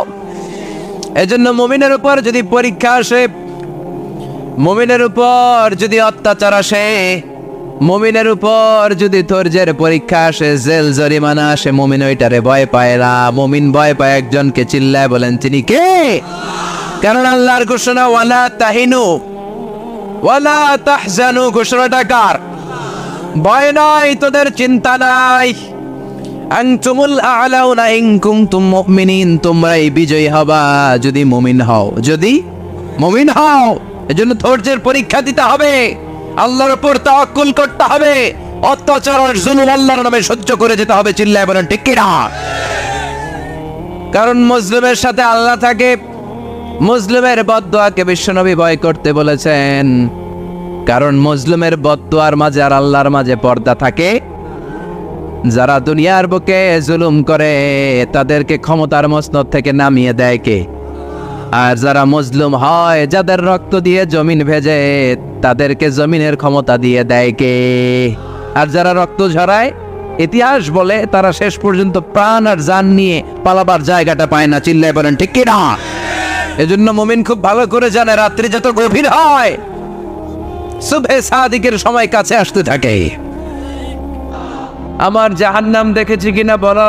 এজন্য মুমিনের উপর যদি পরীক্ষা আসে, মুমিনের উপর যদি অত্যাচার আসে, মুমিনের উপর যদি ধৈর্যের পরীক্ষা আসে, জেল জরিমানা আসে, মুমিন ওইটারে ভয় পায় না। মুমিন ভয় পায় একজনকে। চিল্লায় বলেন তিনি কে? কারণ আল্লাহর ঘোষণা, ওয়ালা তাহিনু ওয়ালা তাহজানু। ঘোষণাটা কার? ভয় নাই, তোদের চিন্তা নাই। আনতুমুল আ'লাউনা ইন কুনতুম মুমিনিন। তোমরাই বিজয়ী হবা যদি মুমিন হও। যদি মুমিন হও। এজন্য ধৈর্যের পরীক্ষা দিতে হবে, আল্লাহর উপর তাওয়াক্কুল করতে হবে, অত্যাচার আর জুলুম আল্লাহর নামে সহ্য করে যেতে হবে। চিল্লায় বলেন ঠিক কিনা? কারণ মুসলিমের সাথে আল্লাহ থাকে। মুসলিমের বদদুয়াকে বিশ্বনবী ভয় করতে বলেছেন। কারণ মুসলিমের বদদুয়ার মাঝে আর আল্লাহর মাঝে পর্দা থাকে। যারা দুনিয়ার বুকে জুলুম করে তাদেরকে ক্ষমতার মসনদ থেকে নামিয়ে দেয় কে? আর যারা মজলুম হয়, যাদের রক্ত দিয়ে জমিন ভেজে, তাদেরকে জমিনের ক্ষমতা দিয়ে দেয় কে? আর যারা রক্ত ঝরায়, ইতিহাস বলে তারা শেষ পর্যন্ত প্রাণ আর জান নিয়ে পালাবার জায়গাটা পায় না। চিল্লায় বলেন ঠিক কিনা? এজন্য মুমিন খুব ভালো করে জানে, রাত্রি যত গভীর হয়, সুবহে সাদিকের সময় কাছে আসতে থাকে। আমার জাহান্নাম দেখেছি কিনা বলো?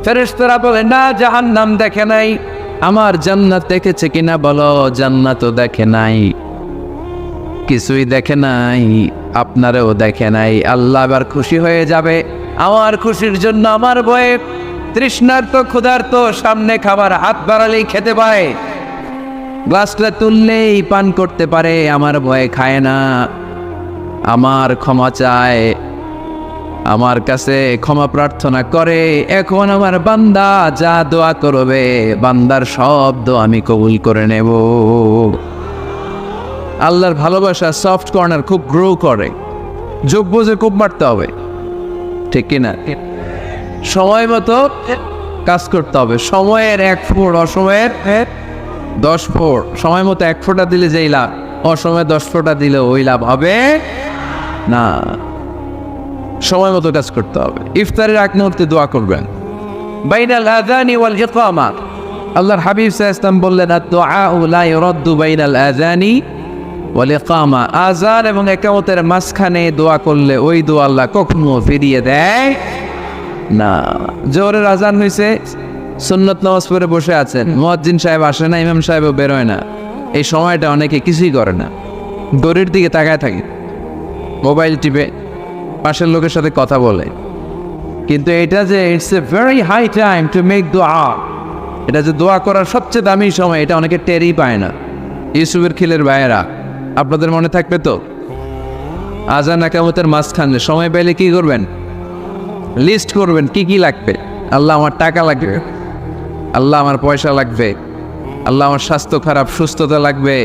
ফেরেশতারা বলে না, জাহান্নাম দেখে নাই। আমার জান্নাত দেখেছে কিনা বলো? জান্নাতও দেখে নাই, কিছুই দেখে নাই, আপনারও দেখে নাই। আল্লাহ এবার খুশি হয়ে যাবে। আমার খুশির জন্য আমার ভয়ে তৃষ্ণার্ত ক্ষুধার্ত সামনে খাবার হাত বাড়ালেই খেতে পারে, গ্লাসটা তুললেই পান করতে পারে, আমার ভয়ে খায় না। আমার ক্ষমা চায়, আমার কাছে ক্ষমা প্রার্থনা করে। এখন আমার বান্দা যা দোয়া করবে, বান্দার সব দোয়া আমি কবুল করে নেব। আল্লাহর ভালোবাসা সফট কর্নার খুব গ্রো করে। যোগ বুঝে খুব মারতে হবে, ঠিক কিনা? সময় মতো কাজ করতে হবে। সময়ের 1 ফোঁট, অসময়ের 10 ফোঁট। সময় মতো 1 ফোঁটা দিলে যেই লাভ, অসময়ে 10 ফোঁটা দিলে ওই লাভ হবে না। সময় মতো কাজ করতে হবে। ইফতারের আগ মুহূর্তে দোয়া করবেন। বাইনাল আযানি ওয়াল ইকামা, আল্লাহর হাবিব সাল্লাল্লাহু আলাইহি ওয়াসাল্লাম বললেন, আদ-দুআউ লা ইউরাদ্দু বাইনাল আযানি ওয়াল ইকামা। আযান এবং ইকামতের মাঝখানে দোয়া করলে ওই দোয়া আল্লাহ কখনো ফিরিয়ে দেয় না। জোহরের আযান হয়েছে, সুন্নত নামাজ পড়ে বসে আছেন, মুয়াজ্জিন সাহেব আসে না, ইমাম সাহেবও বেরোয় না। এই সময়টা অনেকে কিছুই করে না, ঘড়ির দিকে তাকায় থাকে, মোবাইল টিপে, পাশের লোকের সাথে কথা বলে। কিন্তু এটা যে it's a very high time to make দোয়া, এটা যে দোয়া করার সবচেয়ে দামি সময়, এটা অনেকে টেরই পায় না। ইউসুফের খিলের ভাইয়েরা, আপনাদের মনে থাকবে তো, আযান ইকামতের মাঝখানে সময় পেলে কি করবেন? লিস্ট করবেন কি কি লাগবে। আল্লাহ আমার টাকা লাগবে, আল্লাহ আমার পয়সা লাগবে, আল্লাহ আমার স্বাস্থ্য খারাপ সুস্থতা লাগবে,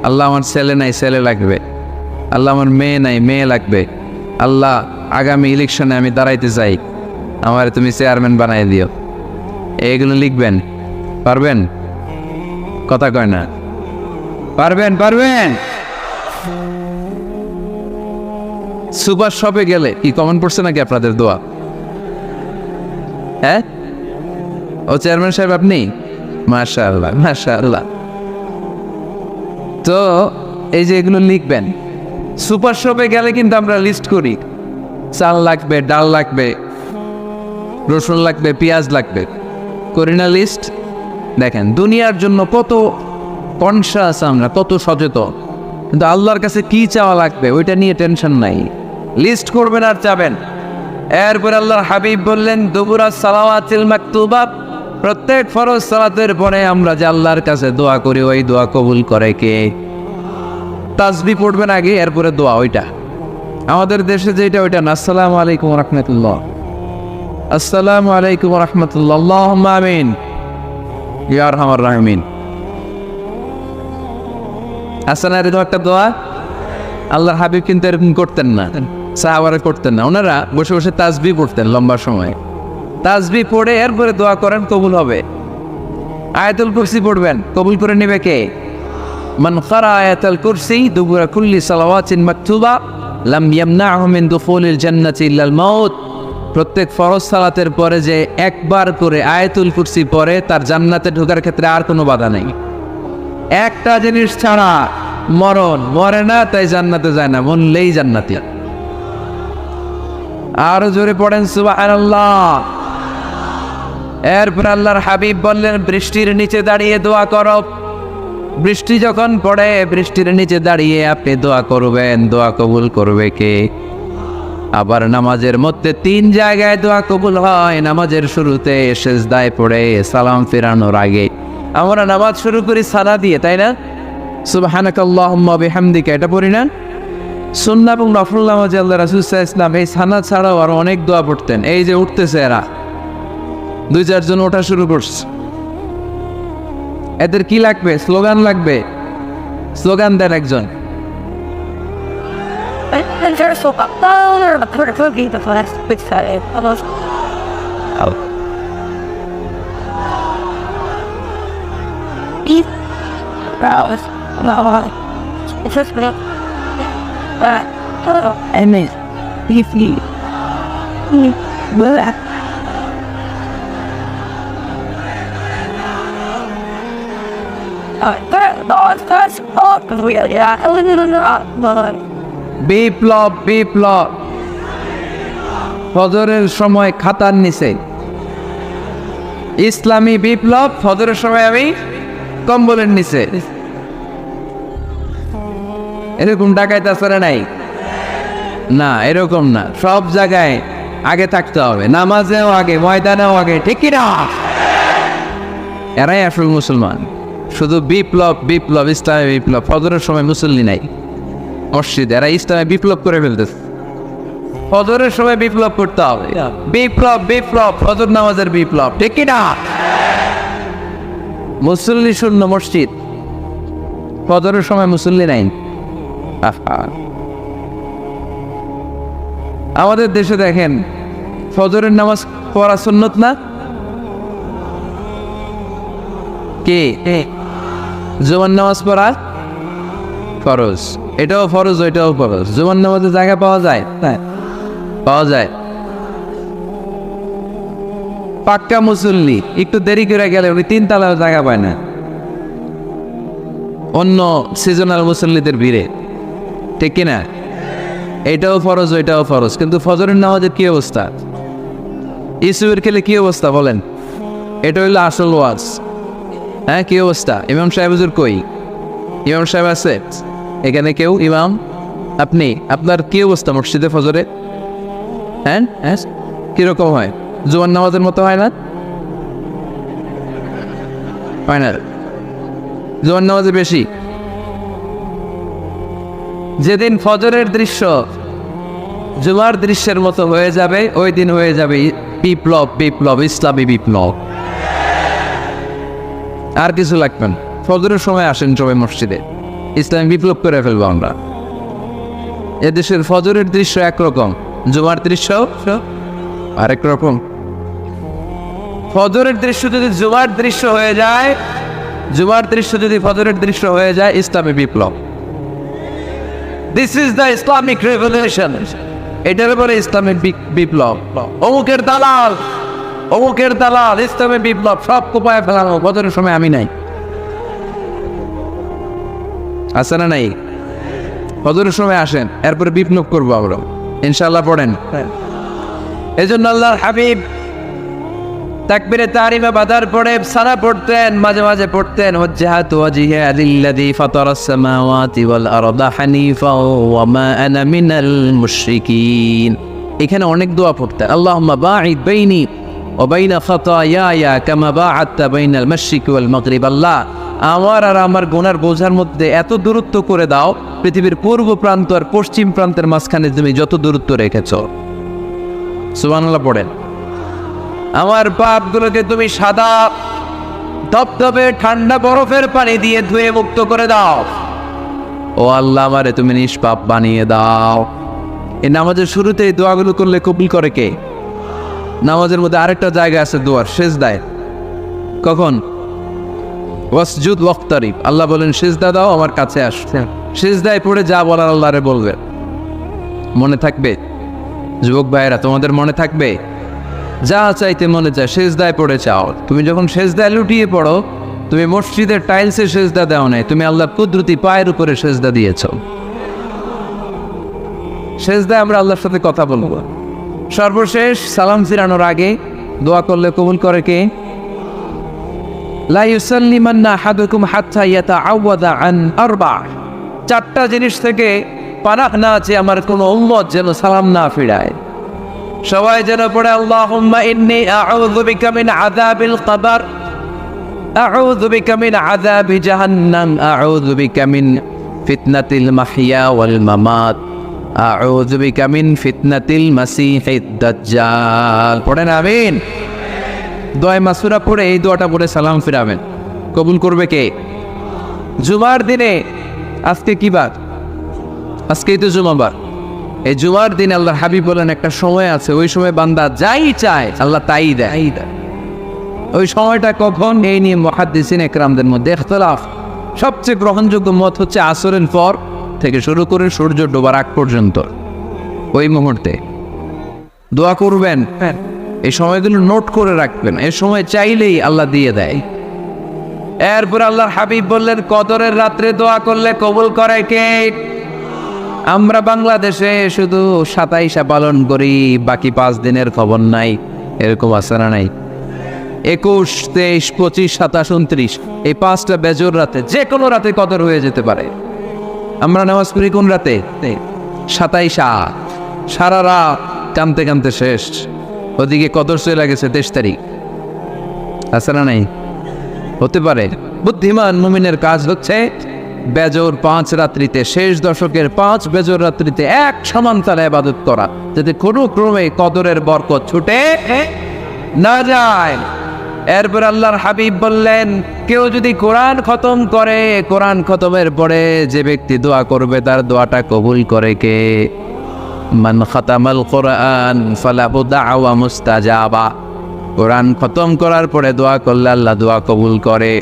আল্লাহ আমার ছেলে নাই ছেলে লাগবে, আল্লাহ আমার মেয়ে নাই মেয়ে লাগবে, আল্লাহ আগামী ইলেকশনে আমি দাঁড়াইতে চাই, আমার তুমি চেয়ারম্যান বানাই দিও। এইগুলো লিখবেন। পারবেন? কথা কয় না। পারবেন? পারবেন? সুপার শপে গেলে কি কমন পড়ছে নাকি আপনাদের দোয়া? হ্যাঁ, ও চেয়ারম্যান সাহেব আপনি? মাশাআল্লাহ মাশাআল্লাহ। তো এই যে এগুলো লিখবেন। সুপার শপে গেলে কিন্তু আমরা লিস্ট করি, চাল লাগবে, ডাল লাগবে, রসুন লাগবে, পেঁয়াজ লাগবে, করি না লিস্ট? দেখেন দুনিয়ার জন্য কত কনসাস আমরা, কত সচেতন, কিন্তু আল্লাহর কাছে কি চাওয়া লাগবে ওইটা নিয়ে টেনশন নাই। লিস্ট করবেন আর চাবেন। এরপর আল্লাহর হাবিব বললেন, দুবুরা সালাওয়াতিল মাকতুবা, প্রত্যেক ফরজ সালাতের পরে আমরা যে আল্লাহর কাছে দোয়া করি, ওই দোয়া কবুল করে কে? তাসবিহ পড়বেন আগে, এরপরে দোয়া। ওইটা আমাদের দেশে যেটা, ওইটা না। আসসালামু আলাইকুম রাহমাতুল্লাহ, আসসালামু আলাইকুম ওয়া রাহমাতুল্লাহ, আল্লাহুম্মা আমিন ইয়া আরহামার রাহিমিন। আসলে এরকম একটা দোয়া আল্লাহর হাবিব কিন্তু এরকম করতেন না, সাহাবারা করতেন না। ওনারা বসে বসে তাসবিহ পড়তেন লম্বা সময়। তাসবিহ পড়ে এরপরে দোয়া করেন, কবুল হবে। আয়াতুল কুরসি পড়বেন, কবুল করে নেবে কে? মান ক্বারা আয়াতুল কুরসি দুবুরা কুল্লি সালাওয়াতিন মাকতুবা লাম ইয়ামনাহু মিন দুখুলিল জান্নাতি ইল্লাল মাউত। প্রত্যেক ফরজ সালাতের পরে যে একবার করে আয়াতুল কুরসি পড়ে, তার জান্নাতে ঢোকার ক্ষেত্রে আর কোনো বাধা নেই। একটা জিনিস ছাড়া, মরণ, মরে না তাই জান্নাতে যায় না, মরলেই জান্নাতি। আরো জোরে পড়েন সুবহানাল্লাহ। এরপর আল্লাহর হাবিব বললেন, বৃষ্টির নিচে দাঁড়িয়ে দোয়া করো। বৃষ্টি যখন পড়ে, বৃষ্টির নিচে দাঁড়িয়ে আপনি দোয়া করবেন, দোয়া কবুল করবে কে? আবার নামাজের মধ্যে 3 জায়গায় দোয়া কবুল হয়। নামাজের শুরুতে, সিজদায় পড়ে, সালাম ফেরানোর আগে। আমরা নামাজ শুরু করি সানা দিয়ে, তাই না? সুবহানাকাল্লাহুম্মা বিহামদিকা, এটা পড়ি না? সুন্নাহ এবং নফল নামাজে আল্লাহ রাসূল সাল্লাল্লাহু আলাইহি ওয়াসাল্লাম এই সানা ছাড়াও আরো অনেক দোয়া পড়তেন। এই যে উঠতেছে এরা 2-4 জন ওঠা শুরু করছে, এদের কি লাগবে? স্লোগান লাগবে। স্লোগান দেন একজন। বিপ্লব, বিপ্লব। ফজরের সময় খাতার নিচে ইসলামী বিপ্লব, ফজরের সময় আমি কম্বলের নিচে। এরকম ডাকাইতে আসরে নাই না, এরকম না। সব জায়গায় আগে থাকতে হবে, নামাজেও আগে, ময়দানেও আগে, ঠিক কি না? এরাই আসল মুসলমান। শুধু বিপ্লব, বিপ্লব, ইসলামী বিপ্লব। ফজরের সময় মুসল্লি নাই মসজিদ, এরা ইসলামে বিপ্লব করে ফেলতেছে। ফজরের সময় বিপ্লব করতে হবে। বিপ্লব, বিপ্লব, ফজর নামাজের বিপ্লব, ঠিক কি না? মুসল্লি শূন্য মসজিদ, ফজরের সময় মুসল্লি নাই। আমাদের দেশে দেখেন, ফজরের নামাজ পড়া সুন্নত না? কে? জুমার নামাজ পড়া ফরজ। এটাও ফরজ, ওইটাও ফরজ। জুমার নামাজে জায়গা পাওয়া যায়? পাওয়া যায়। পাক্কা মুসল্লি একটু দেরি করে গেলে উনি 3 তলাও জায়গা পায় না, অন্য সিজনাল মুসল্লিদের ভিড়ে, ঠিক কিনা? এটাও ফরজ, ওইটাও ফরজ। কিন্তু ফজরের নামাজের কি অবস্থা? ইসুবের খেলে কি অবস্থা বলেন? এটা হইলো আসল ওয়াজ। হ্যাঁ, কি অবস্থা? ইমাম সাহেব হুজুর কই? ইমাম সাহেব আছে এখানে? কেউ? ইমাম আপনি, আপনার কি অবস্থা মসজিদে ফজরে? হ্যাঁ হ্যাঁ, কিরকম হয়? জুমার নামাজের মতো হয় না? হয় না, জুমার নামাজে বেশি। যেদিন ফজরের দৃশ্য জুমার দৃশ্যের মতো হয়ে যাবে, ওই দিন হয়ে যাবে বিপ্লব, বিপ্লব, ইসলামী বিপ্লব। আর কিছু লাগবে না। ফজরের সময় আসেন সবাই মসজিদে, ইসলামী বিপ্লব করে ফেলবো আমরা। এদেশের ফজরের দৃশ্য একরকম, জুমার দৃশ্য আরেক রকম। ফজরের দৃশ্য যদি জুমার দৃশ্য হয়ে যায়, জুমার দৃশ্য যদি ফজরের দৃশ্য হয়ে যায়, ইসলামী বিপ্লব। This is the Islamic revolution. এটার উপরে ইসলামিক বিপ্লব। অমুকের দালাল, অমুকের দালাল, ইসলামী বিপ্লব সব কোপায় ফেলানো। ফজরের সময় আমি নাই, আছে না নাই? ফজরের সময় আসেন, এরপরে বিপ্লব করবো আমরা ইনশাআল্লাহ। পড়েন। এই জন্য আল্লাহর হাবিব তাকবীরে তাহরিমে বাদার পড়ে সানা পড়তেন, মাঝে মাঝে পড়তেন ওয়াজহাতু ওয়াজহিয়া লিল্লাযী ফাতারাস সামাওয়াতি ওয়াল আরদা হানিফা ওয়া মা আনা মিনাল মুশরিকিন। এখানে অনেক দোয়া পড়তেন। আল্লাহুম্মা বাঈদ বাইনি ওয়া বাইনা খাতায়ায়া কামা বাআদতা বাইনাল মাশরিকি ওয়াল মাগরিব। আল্লাহ, আমার আর আমার গুনার বোঝার মধ্যে এত দূরত্ব করে দাও, পৃথিবীর পূর্ব প্রান্ত আর পশ্চিম প্রান্তের মাঝখানে তুমি যত দূরত্ব রেখেছো। সুবহানাল্লাহ পড়েন। আমার পাপগুলোকে তুমি সাদা ধবধবে ঠান্ডা বরফের পানি দিয়ে ধুয়ে মুক্ত করে দাও। ও আল্লাহ, আমারে তুমি নিষ্পাপ বানিয়ে দাও। এই নামাজের শুরুতে এই দোয়াগুলো করলে কবুল করে কে? নামাজের মধ্যে আরেকটা জায়গা আছে দোয়ার, সেজদায়। কখন? ওয়াসজুদ ওয়াক্তারিব। আল্লাহ বলেন সেজদা দাও, আমার কাছে আস। সেজদায় পড়ে যা বলার আল্লাহরে বলবে। মনে থাকবে? যুবক ভাইয়েরা, তোমাদের মনে থাকবে? যা চাইতে মনে চায় সেজদায় পড়ে চাও। তুমি যখন সেজদায় লুটিয়ে পড়ো, তুমি মসজিদের টাইলসে সেজদা দাও নাই, তুমি আল্লাহর কুদরতি পায়ের উপরে সেজদা দিয়েছ। সেজদায় আমরা আল্লাহর সাথে কথা বলবো। সর্বশেষ সালাম ফিরানোর আগে দোয়া করলে কবুল করে কে? লা ইউসাল্লিমান্না আহাদুকুম হাত্তা ইয়াতাআওয়াদা আন আরবা। চারটা জিনিস থেকে পানাহ না আছে আমার কোন উম্মত যেন সালাম না ফিরায়। সবাই যেন পড়ে আল্লাহুম্মা ইন্নী আউযু বিকা মিন আযাবিল কবর, আউযু বিকা মিন আযাবি জাহান্নাম, আউযু বিকা মিন ফিতনাতিল মাহইয়া ওয়াল মামাত, আউযু বিকা মিন ফিতনাতিল মাসিহিদ দাজ্জাল। পড়েন আমিন। দোয়া মাসুরা পড়ে এই দোয়াটা পড়ে সালাম ফিরাবেন। কবুল করবে কে? জুমার দিনে, আজকে কি বার? আজকেই তো জুমাবার। এই জুমার দিনে আল্লাহর হাবিব বলেন একটা সময় আছে, ওই সময় বান্দা যাই চায় আল্লাহ তাই দেয়। ওই সময়টা কখন? এই নিয়ে মুহাদ্দিসিন ইকরামদের মধ্যে ইখতিলাফ। সবচেয়ে গ্রহণযোগ্য মত হচ্ছে আসরের পর থেকে শুরু করে সূর্য ডোবার আগ পর্যন্ত। ওই মুহূর্তে দোয়া করবেন, এই সময়গুলো নোট করে রাখবেন। এই সময় চাইলেই আল্লাহ দিয়ে দেয়। এরপর আল্লাহর হাবিব বললেন কদরের রাত্রে দোয়া করলে কবুল করে কে? আমরা বাংলাদেশে শুধু 27 পালন করি, বাকি 5 দিনের খবর নাই। এরকম আছে না নাই? 21, 23, 25, 27, 29 এই 5টা বেজোর রাতে, যে কোনো রাতে কদর হয়ে যেতে পারে। আমরা নামাজ পড়ি কোন রাতে? 27। সারা রাত কানতে কানতে শেষ, ওদিকে কদর চলে গেছে 23 তারিখ। আছে না নাই? হতে পারে। বুদ্ধিমান মুমিনের কাজ হচ্ছে বেজোর 5 রাত্রিতে, শেষ দশকের 5 বেজোর রাত্রিতে এক সমান তালে ইবাদত করা, যাতে কোনো ক্রমে কদরের বরকত ছুটে না যায়। এরপর আল্লাহর হাবিব বললেন কেউ যদি কোরআন খতম করে, কোরআন খতমের পরে যে ব্যক্তি দোয়া করবে তার দোয়াটা কবুল করে কে? মান খাতামাল কোরআন ফালাহু দাওয়া মুস্তাজাবা। কোরআন খতম করার পরে দোয়া করলে আল্লাহ দোয়া কবুল করে।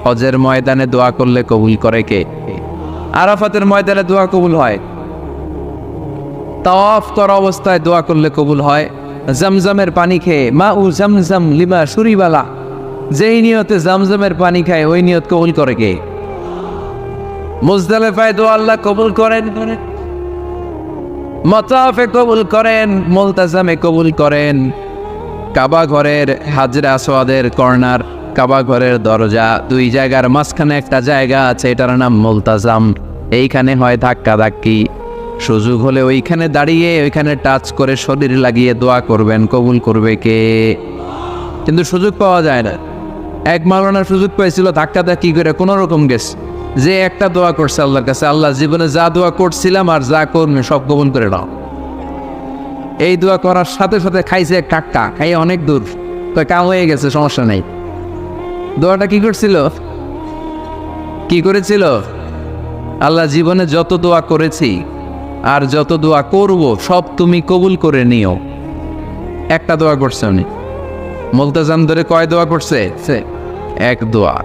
হজের ময়দানে দোয়া করলে কবুল করে কে? আরাফাতের ময়দানে দোয়া কবুল হয়। তাওয়াফ করা অবস্থায় দোয়া করলে কবুল হয়। জামজামের পানি খেয়ে, মা উ জামজাম লিমা সুরিবালা, যেই নিয়তে জামজামের পানি খায় ওই নিয়ত কবুল করে কে? মুজদালিফায় দোয়া আল্লাহ কবুল করেন, মতাফে কবুল করেন, মুলতাজামে কবুল করেন। কাবা ঘরের হাজরে আসওয়াদের কর্নার, কাবা ঘরের দরজা, 2 জায়গার মাঝখানে একটা জায়গা আছে, এটার নাম মুলতাজাম। এইখানে হয় ধাক্কা ধাক্কি। সুযোগ হলে ওইখানে দাঁড়িয়ে ওইখানে টাচ করে শরীর লাগিয়ে দোয়া করবেন, কবুল করবে কে? কিন্তু সুযোগ পাওয়া যায় না। এক মাওলানার সুযোগ পেয়েছিল, ধাক্কা ধাক্কি করে কোনো রকম গেছে, যে একটা দোয়া করছে আল্লাহর কাছে, আল্লাহ জীবনে যা দোয়া করছিলাম আর যা করবে সব কবুল করে নাও। এই দোয়া করার সাথে সাথে খাইছে এক টাক্কা, খাইয়ে অনেক দূর, তো কাম হয়ে গেছে, সমস্যা নেই। দোয়াটা কি করছিল? কি করেছিল? আল্লাহ জীবনে যত দোয়া করেছি আর যত দোয়া করব সব তুমি কবুল করে নিও। একটা দোয়া করছে উনি। মুলতাজাম ধরে কয় দোয়া করছে? এক দোয়া।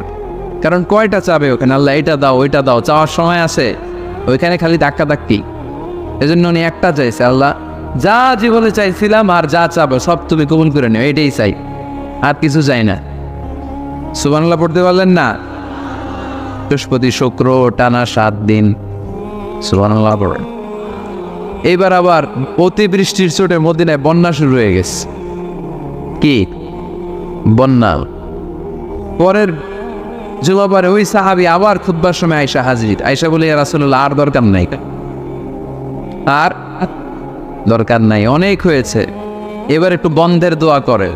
কারণ কয়টা চাবে ওখানে? আল্লাহ এটা দাও ওইটা দাও, চাওয়ার সময় আছে, ওইখানে খালি ধাক্কা ধাক্কি। এজন্য উনি একটা চাইছে, আল্লাহ যা জীবনে চাইছিলাম আর যা চাবো সব তুমি কবুল করে নিও, এটাই চাই, আর কিছু চাই না। সুবহানাল্লাহ পড়তে পারলেন না? বৃহস্পতি শুক্র টানা 7 দিন সুবহানাল্লাহ পড়েন। এইবার আবার অতিবৃষ্টির চোটে মদিনায় বন্যা শুরু হয়ে গেছে। কি বন্যা? পরের জুমাবারে ওই সাহাবী আবার খুতবার সময় আয়েশা হাজির। আয়েশা বলে, ইয়া রাসূলুল্লাহ আর দরকার নাই, আর দরকার নাই, অনেক হয়েছে, এবার একটু বন্ধের দোয়া করে।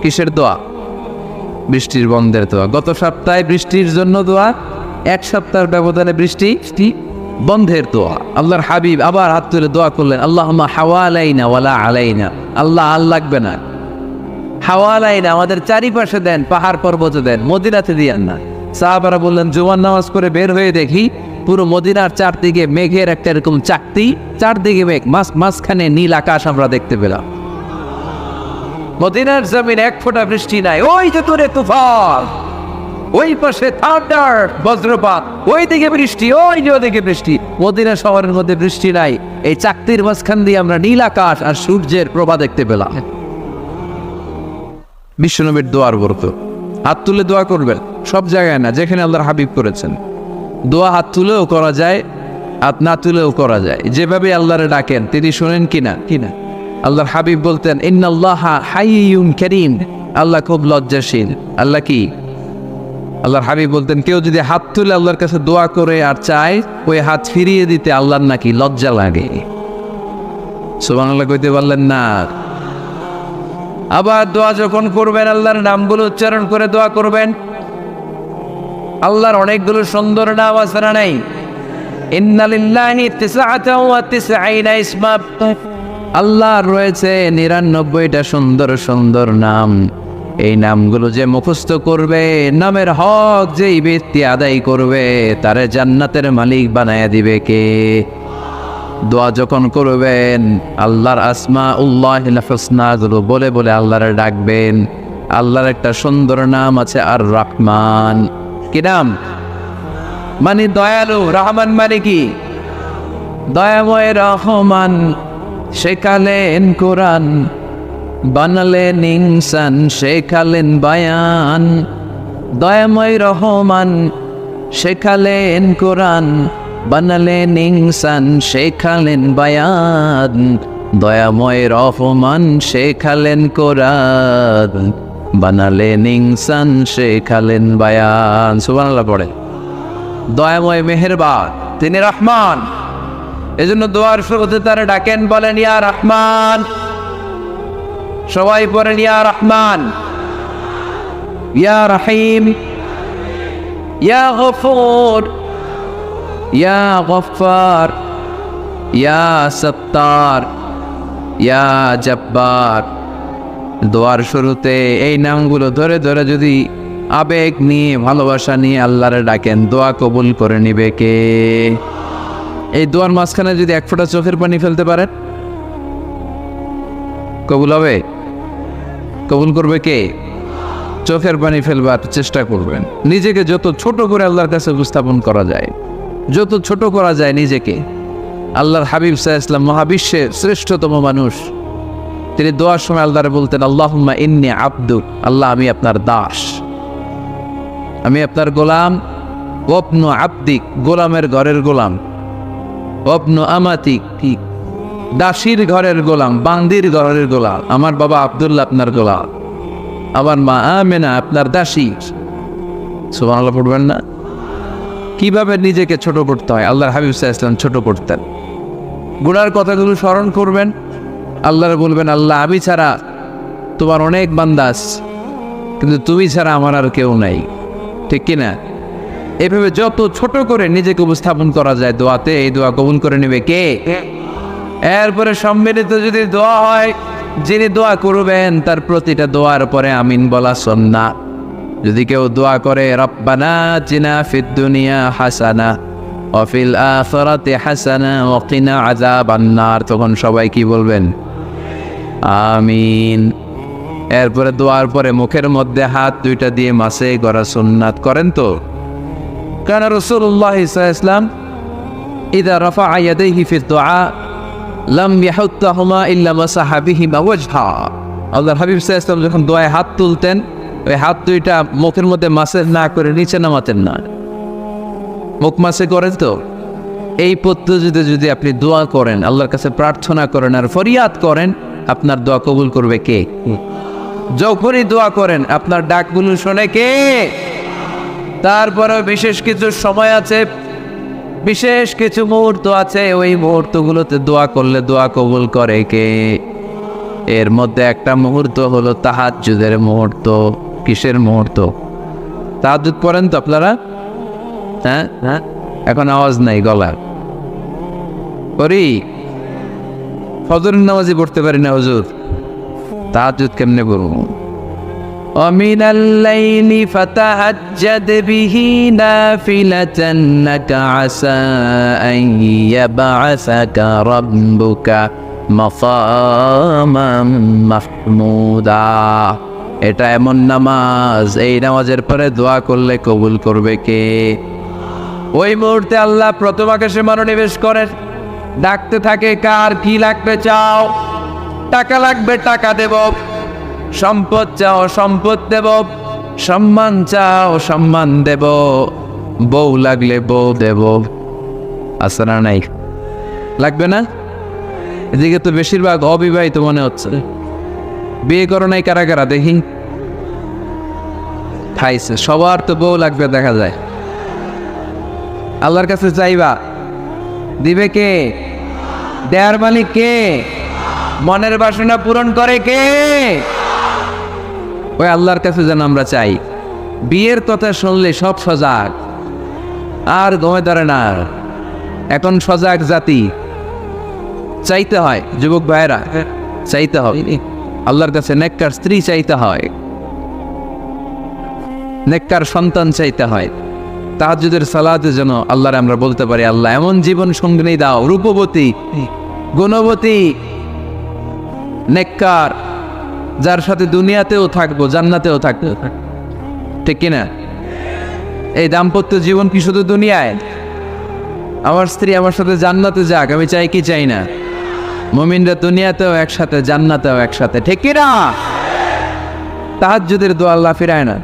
কিসের দোয়া? বৃষ্টির বন্ধের দোয়া। গত সপ্তাহে বৃষ্টির জন্য দোয়া, 1 সপ্তাহের ব্যবধানে বৃষ্টি বন্ধের দোয়া। আল্লাহর হাবিব আবার হাত তুলে দোয়া করলেন, আল্লাহুম্মা হাওয়ালাইনা ওয়ালা আলাইনা। আল্লাহ আর লাগবে না, হাওয়ালাইন আমাদের চারিপাশে দেন, পাহাড় পর্বতে দেন, মদিনাতে দিয়েন না। সাহাবারা বললেন জুমার নামাজ করে বের হয়ে দেখি পুরো মদিনার চারদিকে মেঘের একটা এরকম চাকতি, চারদিকে মেঘ, মাঝখানে নীল আকাশ আমরা দেখতে পেলাম। মদিনার জমিন এক ফোঁটা বৃষ্টি নাই, ওই যে তোরে তুফান, ওই পাশে থান্ডার বজ্রপাত, ওই দিকে বৃষ্টি, ওই যে ওদিকে বৃষ্টি। মদিনা শহরের মধ্যে বৃষ্টি নাই, এই চাকতির মাঝখান দিয়ে আমরা নীল আকাশ আর সূর্যের প্রভা দেখতে পেলাম। বিশ্বনবীর দোয়ার বরকত। হাত তুলে দোয়া করবেন, সব জায়গায় না, যেখানে আল্লাহর হাবিব করেছেন। দোয়া হাত তুলেও করা যায়, হাত না তুলেও করা যায়, যেভাবে আল্লাহরে ডাকেন তিনি শোনেন কিনা। আল্লাহর হাবিব বলতেন ইন্নাল্লাহা হাইয়ুন কারীম, আল্লাহ খুব লজ্জাশীল। আল্লাহ কি? আল্লাহর হাবিব বলতেন কেউ যদি হাত তুলে আল্লাহর কাছে দোয়া করে আর চায় ওই হাত ফিরিয়ে দিতে আল্লাহর নাকি লজ্জা লাগে। সুবহানাল্লাহ কইতে পারলেন না? আবার দোয়া যখন করবেন আল্লাহর নামগুলো উচ্চারণ করে দোয়া করবেন। আল্লাহর অনেকগুলো সুন্দর নাম আছে না নাই? ইন্না লিল্লাহি 99 ইসমা, আল্লাহর রয়েছে 99টা সুন্দর সুন্দর নাম। এই নামগুলো যে মুখস্থ করবে, নামের হক যেই ব্যক্তি আদায় করবে, তারে জান্নাতের মালিক বানায়া দিবে কে? দোয়া যখন করবেন আল্লাহর আসমাউল্লাহিল হুসনাগুলো বলে বলে আল্লাহরে ডাকবেন। আল্লাহর একটা সুন্দর নাম আছে আর রহমান। কি নাম? মানে দয়ালু। রহমান মানে কি? দয়াময় রহমান। শেখালেন কোরআন, বানালেন ইনসান, শেখালেন বায়ান। দয়াময় রহমান, শেখালেন কোরআন, বানালেন ইনসান, শেখালেন বায়ান। দয়াময় রহমান, শেখালেন কোরআন, বানালেন ইনসান, শেখালেন বায়ান। সুবহানাল্লাহ পড়ে। দয়াময় মেহেরবান, তিনি রহমান। এজন্য দোয়ার শুরুতে তারা ডাকেন, বলেন ইয়া রহমান। সবাই পড়েন ইয়া রহমান, ইয়া রহিম, ইয়া গফুর, ইয়া গফফার, ইয়া সত্তার, ইয়া জব্বার। দোয়ার শুরুতে এই নামগুলো ধরে ধরে যদি আবেগ নিয়ে, ভালোবাসা নিয়ে আল্লাহরে ডাকেন, দোয়া কবুল করে নিবে কে? এই দোয়ার মাঝখানে যদি এক ফোঁটা চোখের পানি ফেলতে পারেন, কবুল হবে? কবুল করবে কে? চোখের পানি ফেলবার চেষ্টা করবেন। নিজেকে যত ছোট করে আল্লাহর কাছে উপস্থাপন করা যায়, যত ছোট করা যায় নিজেকে। আল্লাহর হাবিব সাল্লাল্লাহু আলাইহি ওয়াসাল্লাম মহাবিশ্বের শ্রেষ্ঠতম মানুষ, তিনি দোয়ার সময় আল্লাহরে বলতেন আল্লাহুম্মা ইন্নী আবদুক, আল্লাহ আমি আপনার দাস, আমি আপনার গোলাম। ওয়াবনু আবদিক, গোলামের ঘরের গোলাম। ওয়াবনু আমাতিক, ঠিক দাসীর ঘরের গোলাম, বান্দির ঘরের গোলাম। আমার বাবা আব্দুল্লাহ আপনার গোলাম, আমার মা আমেনা আপনার দাসী। সুবহানাল্লাহ পড়বেন না? কিভাবে নিজেকে ছোট করতে হয় আল্লাহর হাবিব সাল্লাল্লাহু আলাইহি ওয়াসাল্লাম ছোট করতেন। গুনার কথাগুলো স্মরণ করবেন, আল্লাহরে বলবেন আল্লাহ আমি ছাড়া তোমার অনেক বান্দা আছে, কিন্তু তুমি ছাড়া আমার আর কেউ নাই, ঠিক কিনা? এভাবে যত ছোট করে নিজেকে উপস্থাপন করা যায় দোয়াতে, এই দোয়া কবুল করে নেবে কে? এরপরে সম্মিলিত যদি দোয়া হয়, যিনি দোয়া করবেন তার প্রতিটা দোয়ার পরে আমিন বলা সুন্নাহ। যদি কেউ দোয়া করে রব্বানা আতিনা ফিদ দুনিয়া হাসানা ওয়া ফিল আখিরাতি হাসানা ওয়া কিনা আযাবান নার, তখন সবাই কি বলবেন? আমিন। এরপরে দোয়ার পরে মুখের মধ্যে হাত দুইটা দিয়ে মাসে করা সুন্নাত করেন তো? কারণ রাসূলুল্লাহ সাল্লাল্লাহু আলাইহি ওয়াসাল্লাম ইযা রাফা'a ইয়াদাইহি ফিদ দুআ লাম ইয়াহুত্তাহুমা ইল্লা মাসাহা বিহিমা ওয়াজহা। আল্লাহর হাবিব সাল্লাল্লাহু আলাইহি ওয়াসাল্লাম যখন দোয়ায় হাত তুলতেন, ওই হাত দুইটা মুখের মধ্যে মাসে না করে নিচে নামাতেন না, মুখ মাসে করেন তো। এই পদ্ধতিতে যদি আপনি দোয়া করেন, আল্লাহর কাছে প্রার্থনা করেন আর ফরিয়াদ করেন, আপনার দোয়া কবুল করবে কে? যখনই দোয়া করেন আপনার ডাকগুলো শোনে কে? তারপরেও বিশেষ কিছু সময় আছে, বিশেষ কিছু মুহূর্ত আছে, ওই মুহূর্তগুলোতে দোয়া করলে দোয়া কবুল করে কে? এর মধ্যে একটা মুহূর্ত হলো তাহাজ্জুদের মুহূর্ত। কিসের মুহূর্ত? তাহাজ্জুদ পড়েন তো আপনারা? হ্যাঁ, এখন আওয়াজ নাই গলার। পড়ি? ফজরের নামাজই পড়তে পারি না হুজুর, তাহাজ্জুদ কেমনে পড়ব? ومن الليل فتهجد به نافلة لك عسى أن يبعثك ربك مقاما محمودا। এটা এমন নামাজ, এই নামাজের পরে দোয়া করলে কবুল করবে কে? ওই মুহূর্তে আল্লাহ প্রথম আকাশে মনোনিবেশ করেন, ডাকতে থাকে, কার কি লাগবে চাও? টাকা লাগবে টাকা দেব, সম্পদ চাও সম্পদ দেব, সম্মান চাও সম্মান দেব, বউ লাগলে বউ দেব। আছে না নাই? লাগবে না? এদিকে তো বেশিরভাগ অবিবাহিত মনে হচ্ছে। বিয়ে করো নাই কারা কারা দেখি? খাইছে, সবার তো বউ লাগবে দেখা যায়। আল্লাহর কাছে চাইবা, দিবে কে? দেয়ার মালিক কে? মনের বাসনা পূরণ করে কে? ওই আল্লাহর কাছে যেন আমরা চাই। বিয়ের কথা শুনলে সব সজাগ, আর ঘুমে ধরে না। এখন সজাগ জাতি, চাইতে হয়। যুবক ভাইরা, চাইতে হবে আল্লাহর কাছে। নেককার স্ত্রী চাইতে হয়, নেককার সন্তান চাইতে হয়। তাহাজ্জুদের সালাতে যেন আল্লাহর আমরা বলতে পারি, আল্লাহ এমন জীবন সঙ্গিনী দাও, রূপবতী, গুণবতী, নেককার, যার সাথে দুনিয়াতেও থাকবো জান্নাতেও থাকবো। ঠিক কিনা? এই দাম্পত্য জীবন কি শুধু দুনিয়ায়? আমার স্ত্রী আমার সাথে জান্নাতে যাক, আমি চাই কি চাই না? মুমিনরা দুনিয়াতেও একসাথে জান্নাতেও একসাথে। ঠিক কিনা? তাহাজ্জুদের দোয়া আল্লাহ ফিরায় না।